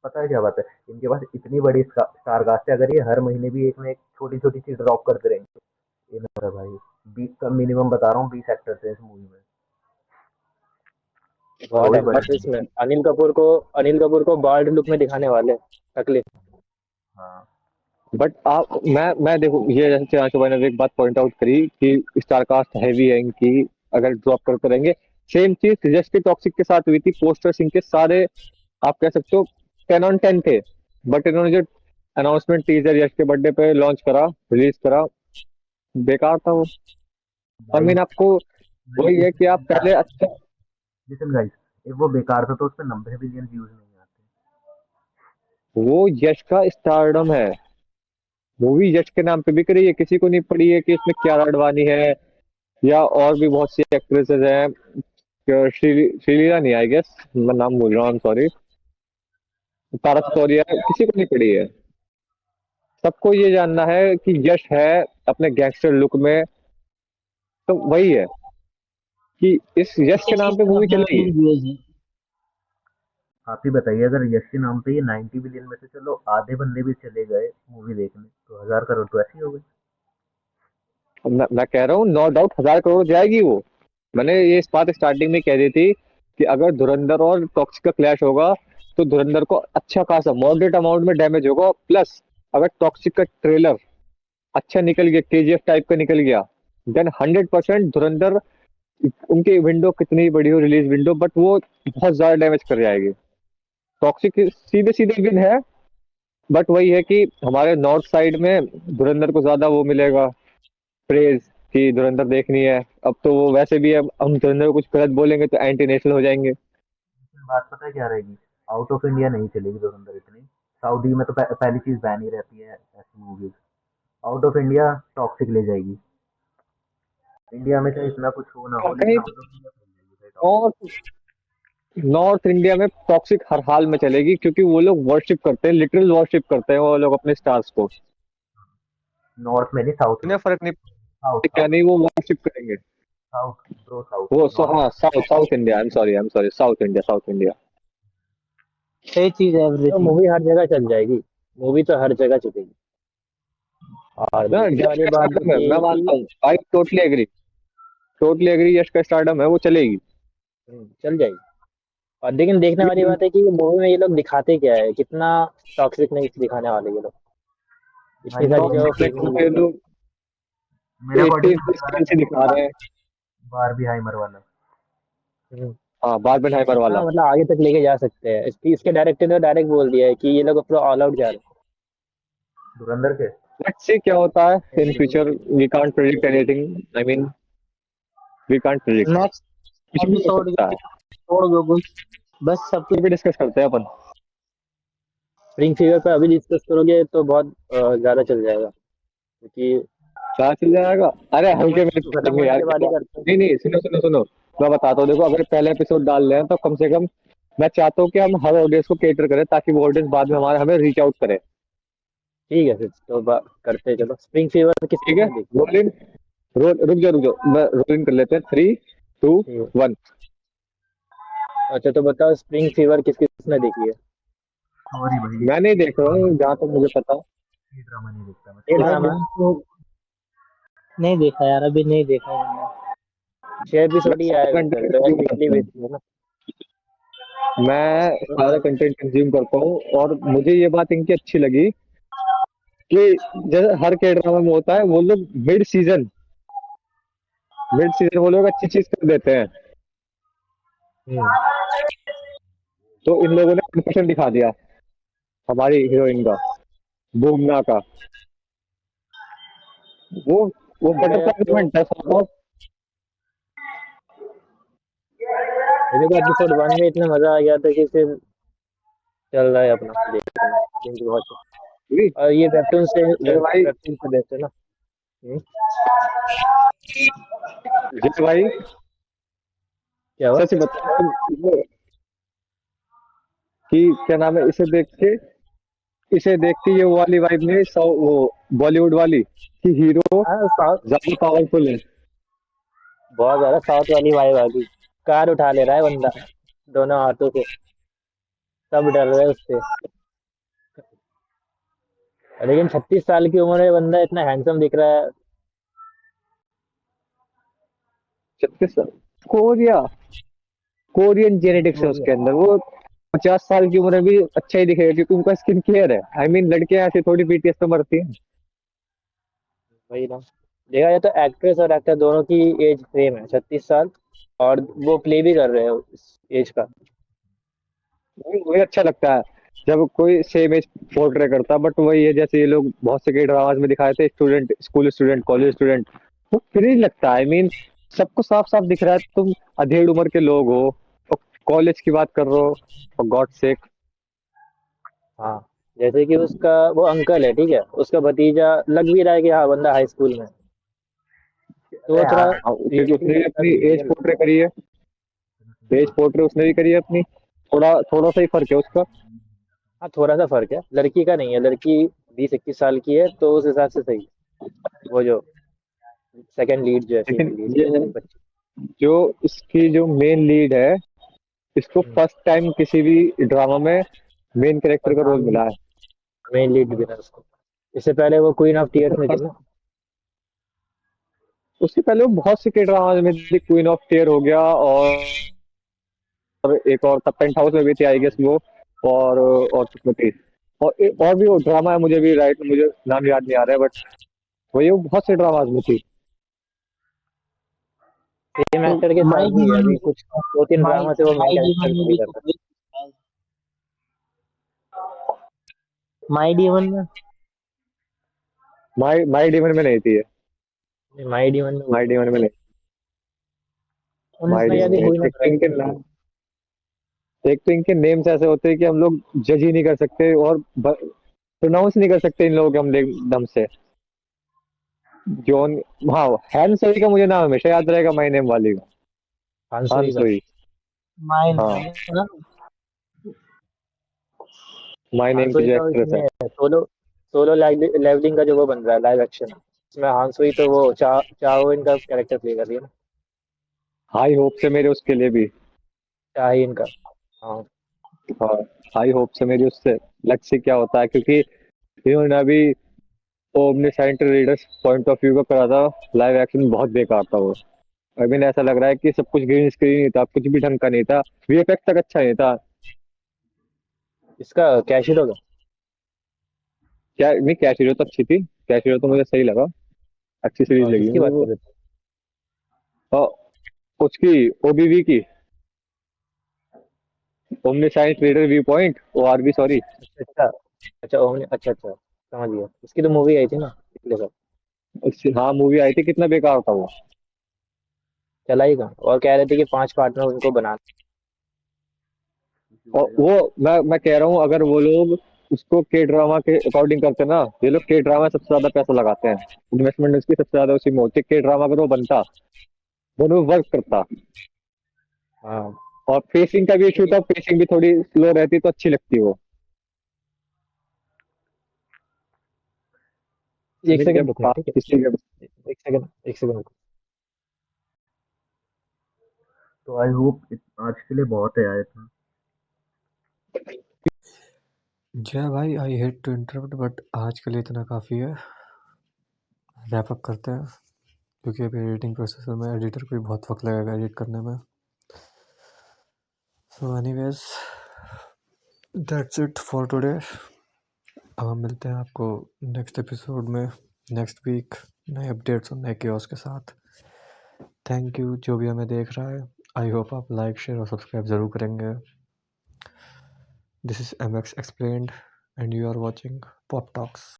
पता है क्या बात है, इनके पास इतनी बड़ी स्टार कास्ट है, अगर ये हर महीने भी एक ना एक छोटी छोटी सी ड्रॉप करते रहेंगे, इनफ है भाई। 20 का मिनिमम बता रहा हूँ, 20 एक्टर्स हैं इस मूवी में, और वो बहुत भी बड़े एक्टर्स बड़े। इसमें, अनिल कपूर को बाल्ड लुक में दिखाने वाले, टकले। हाँ, बट आप मैं देखो, ये जैसे चिराग भाई ने एक बात पॉइंट आउट करी कि स्टार कास्ट हैवी है इनकी, अगर ड्रॉप करते रहेंगे। सेम चीज जस्ट टॉक्सिक के साथ हुई थी, पोस्टर्स इनके सारे आप कह सकते हो 10 on 10 थे। बट इन्होंने जो अनाउंसमेंट टीजर यश के बर्थडे पे लॉन्च करा, रिलीज करा, बेकार था वो। आई भाई मीन आपको भाई वही है इसमें कि आप पहले अच्छा, लिसन गाइस, एक वो बेकार था तो उस पर 90 बिलियन व्यूज नहीं आते। वो यश का स्टारडम है, मूवी यश के नाम पे बिक रही है, किसी को नहीं पड़ी है कि इसमें कियारा आडवाणी है या और भी बहुत सी एक्ट्रेसेस हैं। श्रीलीला नहीं, आई गेस मैं नाम भूल रहा हूँ, सॉरी, तारा सुतौरिया है, किसी को नहीं पड़ी है। सबको ये जानना है कि यश है अपने गैंगस्टर लुक में, तो वही है कि इस यश के नाम पे इसमें मूवी अपने चलेगी। व्यूज हैं। आप ही बताइए, अगर यश के नाम पे ये 90 बिलियन में से चलो आधे बंदे भी चले गए मूवी देखने, तो 1000 करोड़ तो ऐसे ही हो गए। मैं कह रहा हूँ नो डाउट 1000 करोड़ जाएगी वो। मैंने ये इस बात स्टार्टिंग में कह दी थी कि अगर धुरंधर और टॉक्सिक का क्लैश होगा तो धुरंधर को अच्छा खासा मॉडरेट अमाउंट में डैमेज होगा। प्लस अगर टॉक्सिक का ट्रेलर अच्छा निकल गया, केजीएफ टाइप का निकल गया, देन 100% धुरंधर, उनकी विंडो कितनी बड़ी हो रिलीज विंडो, बट वो बहुत ज्यादा डैमेज कर जाएगी। टॉक्सिक सीधे सीधे विन है, बट वही है कि हमारे नॉर्थ साइड में धुरंधर को ज्यादा वो मिलेगा, प्रेज, कि धुरंधर देखनी है। अब तो वो वैसे भी, अब हम धुरंधर को कुछ गलत बोलेंगे तो एंटी नेशनल हो जाएंगे। लेकिन बात पता है क्या रहेगी, आउट ऑफ इंडिया नहीं चलेगी धुरंधर इतनी। सऊदी में तो पहली चीज बैन ही रहती है ऐसी movies. Out of India toxic ले जाएगी। इंडिया में चाहे इतना कुछ हो ना हो, लेकिन कहीं आउट ऑफ इंडिया फैल जाएगी भाई टॉक्सिक। और नॉर्थ इंडिया में टॉक्सिक हर हाल में चलेगी, क्योंकि वो लोग वर्शिप करते हैं, लिटरल वर्शिप करते हैं वो लोग अपने स्टार्स को। नॉर्थ में नहीं, साउथ में। उन्हें फर्क नहीं साउथ पड़ता, क्या साउथ नहीं वो वर्शिप करेंगे। साउथ ब्रो, साउथ वो नॉर्थ। हाँ, south south India, I am sorry, south India, south India. सही चीज है तो एवरीथिंग। मूवी हर जगह चल जाएगी, मूवी तो हर जगह चलेगी। और ना दूसरी यश वाली का बात स्टार्डम है, ये मैं है कि मानता हूँ, आई टोटली एग्री, यश का स्टार्डम है, वो चलेगी। चल जाएगी। और लेकिन देखने वाली बात है कि मूवी में ये लोग दिखाते क्या है, कितना टॉक्सिक नहीं दिखाने वाले ये लोग, इतनी भाई सारी जो टॉक्सिक फीमेल। लोग मेरे अकॉर्डिंग 80s स्किन से दिखा रहे हैं। बारबी हाइमर वाला। हाँ, बार्बेनहाइमर कितना वाला। मतलब आगे तक लेके जा सकते हैं, इसके डायरेक्टर ने डायरेक्ट बोल दिया है कि ये लोग पूरा ऑल आउट जा रहे धुरंधर के। लेट्स सी क्या होता है इन हैं। Future, we can't predict anything, I mean we can't predict, next कुछ भी हो एपिसोड सकता है। छोड़ दो कुछ, बस सब कुछ कुछ। भी डिस्कस करते हैं अपन। स्प्रिंग फीवर पे अभी डिस्कस करोगे तो बहुत ज्यादा चल जाएगा, क्योंकि क्या चल जाएगा, अरे हल्के में खत्म निपटेंगे होने यार, के बाद ही क्या। करते हैं। नहीं नहीं, सुनो सुनो सुनो, मैं बताता हूँ, देखो अगर पहले एपिसोड डाल रहे हैं तो कम से कम मैं चाहता हूँ कि हम हर ऑडियंस को केटर करें, ताकि वो ऑडियंस बाद में हमारे हमें रीच आउट करे। ठीक है फिर तो करते हैं, चलो स्प्रिंग फीवर किस ठीक है, किसने देखी। रोल इन, रुक जाओ, मैं रोल इन कर लेते हैं, 3, 2, 1। अच्छा तो बताओ स्प्रिंग फीवर किस किसने देखी है। सॉरी भाई, मैं नहीं देख रहा हूँ जहाँ तक मुझे पता। ये ड्रामा नहीं देखता मैं। ये यार ड्रामा मैंने तो नहीं देखा यार, अभी नहीं देखा है मैंने। 6 एपिसोड ही मैं आएगा कंटेंट सर, कंज्यूम वीकली करता हूँ, बेसिस है ना। मैं सारा कंटेंट कंज्यूम करता हूँ, और मुझे ये बात इनकी अच्छी लगी कि जैसे हर के ड्रामा में होता है, वो लोग मिड सीजन वो लोग अच्छी चीज कर देते हैं। हम्म। तो इन लोगों ने कन्फेशन दिखा दिया हमारी हीरोइन का, बूमना का। वो वो देखा जाए बटरफ्लाई तो इवेंट है साहब। मुझे तो एपिसोड 1 में इतना मजा आ गया था कि फिर चल रहा है अपना देखना, बिंज वॉच। और ये जय भाई, वेबटून से बेस्ट है ना। हम्म, जय भाई, क्या हुआ। सच बता कि क्या नाम है, इसे देख के ये वो वाली वाइब नहीं, वो बॉलीवुड वाली कि हीरो हाँ साउथ, ज्यादा पावरफुल है। बहुत ज्यादा साउथ वाली वाइब आ गई। कार उठा ले रहा है बंदा दोनों हाथों से, सब डर रहे हैं उससे। लेकिन 36 साल की उम्र में बंदा इतना हैंडसम दिख रहा है। 36 साल, कोरिया कोरियन जेनेटिक्स है वो भी है। उसके अंदर, वो 50 साल की उम्र में भी अच्छा ही दिखेगा, क्योंकि उनका स्किन क्लियर है। आई मीन लड़कियां ऐसी थोड़ी बीटीएस पे मरती हैं। वही ना, देखा जाए तो एक्ट्रेस और एक्टर दोनों की एज सेम है, 36 साल। और वो प्ले भी कर रहे हैं उस एज का। मुझे अच्छा लगता है जब कोई सेम एज पोर्ट्रे करता है, बट वही है, जैसे ये लोग बहुत से कई ड्रामाज में दिखाए थे, student, school student, college student, वो क्रिंज लगता है। आई मीन सबको साफ साफ दिख रहा है तुम अधेड़ उम्र के लोग हो, और कॉलेज की बात कर रहे हो, फॉर गॉड सेक। हाँ, जैसे कि उसका वो अंकल है, ठीक है, उसका भतीजा लग भी रहा है कि हाँ बंदा हाई स्कूल में है। तो अरे वो थोड़ा हाँ, क्योंकि रियलिटी उसने भी लगता अपनी है, एज रियल पोर्ट्रे लगता करी है, एज पोर्ट्रे उसने भी करी है अपनी, थोड़ा थोड़ा सा ही फर्क है उसका। है। हाँ थोड़ा सा फर्क है, लड़की का नहीं है, लड़की 20-21 साल की है, तो उस हिसाब से सही है। वो जो सेकंड लीड जो है, लेकिन फीमेल लीड ये है, बच्ची। जो इसकी जो मेन लीड है, इसको हम्म, फर्स्ट टाइम किसी भी ड्रामा में मेन कैरेक्टर और का हाँ रोल मिला है। मेन लीड विनर उसको। इससे पहले वो क्वीन ऑफ टीयर्स में थी ना। उससे पहले वो बहुत से के ड्रामा में थी, क्वीन ऑफ टीयर हो गया, और एक और था पेंट हाउस में भी थी आई गेस वो, और किसमें थी, और भी वो ड्रामा है, मुझे भी राइट, मुझे नाम याद नहीं आ रहा है, बट वही वो बहुत से ड्रामाज में थी। सेम तो एक्टर के साथ माई भी है, जीवन अभी कुछ 2-3 माई ड्रामा से वो मेन माई कैरेक्टर जीवन में प्ले भी कर तो रहा माई जीवन में माई डिमन में नहीं थी ये, है। माई डी वन में वो माई है। डिमन में नहीं, माई उनमें डिमन यदि में हुई ना एक तो इनके ड्रेसिंग थी। नाम, एक तो इनके नेम्स ऐसे होते हैं कि हम लोग जज ही नहीं कर सकते, और प्रोनाउंस नहीं कर सकते इन लोगों के हम दम से। जॉन, हाँ, हैन सोई का मुझे नाम हमेशा याद रहेगा, माई नेम वाली का, हान हानसुई का। सोई। माई हाँ, ना, माई नेम की हानसुई जो तो एक्ट्रेस है। इसमें सोलो सोलो लेवलिंग का जो वो बन रहा है लाइव एक्शन, इसमें हांसुई तो वो चाओ का कैरेक्टर प्ले कर रही है ना, हाई होप से मेरे उसके लिए भी। चाहीन का। हाँ हाँ, हाई होप से मेरी उससे। लक्ष्य से क्या होता है, क्योंकि इन्होंने अभी omniscient readers point of view का करा था। लाइव एक्शन बहुत बेकार था वो। अभी ऐसा लग रहा है कि सब कुछ ग्रीन स्क्रीन ही था, कुछ भी ढंग का नहीं था। वीएफएक्स तक अच्छा नहीं था। इसका कैशिरो का। क्या नहीं, कैशिरो तो अच्छी थी। कैशिरो तो मुझे सही लगा, अच्छी सीरीज और लगी किसकी मुझे बात वो। कर रहे थे? और उसकी ओबीवी की, omniscient reader view point, ओआरबी sorry. अच्छा अच्छा। अच्छा ओमनी, अच्छा अच्छा समझ गया, इसकी तो मूवी आई थी ना पिछले साल। हाँ, मूवी आई थी, कितना बेकार था वो। चला ही कहाँ, और कह रहे थे कि 5 पार्ट में उनको बना। इशू और आएगा। वो मैं कह रहा हूँ, अगर वो लोग उसको के ड्रामा के अकॉर्डिंग करते ना, ये लोग के ड्रामा सबसे ज्यादा पैसा लगाते हैं। इन्वेस्टमेंट उसकी सबसे ज्यादा उसी में होती है। के ड्रामा अगर वो बनता, दोनों वर्क करता। हाँ और फेसिंग का भी इशू था, फेसिंग भी थोड़ी स्लो रहती तो अच्छी लगती वो। एक लेकिन सेकंड जब रुकना ठीक है। किसी के एक सेकंड एक सेकंड रुको। तो आई होप आज के लिए बहुत है यार इतना। जय भाई, I hate to interrupt but आज के लिए इतना काफ़ी है। रैप अप करते हैं क्योंकि अभी एडिटिंग प्रोसेस में एडिटर को भी बहुत वक्त लगेगा एडिट करने में। So anyways that's it for today. अब हम मिलते हैं आपको नेक्स्ट एपिसोड में नेक्स्ट वीक, नए अपडेट्स और नए केओस के साथ। थैंक यू जो भी हमें देख रहा है। आई होप आप लाइक शेयर और सब्सक्राइब ज़रूर करेंगे। This is MX explained and you are watching pop talks.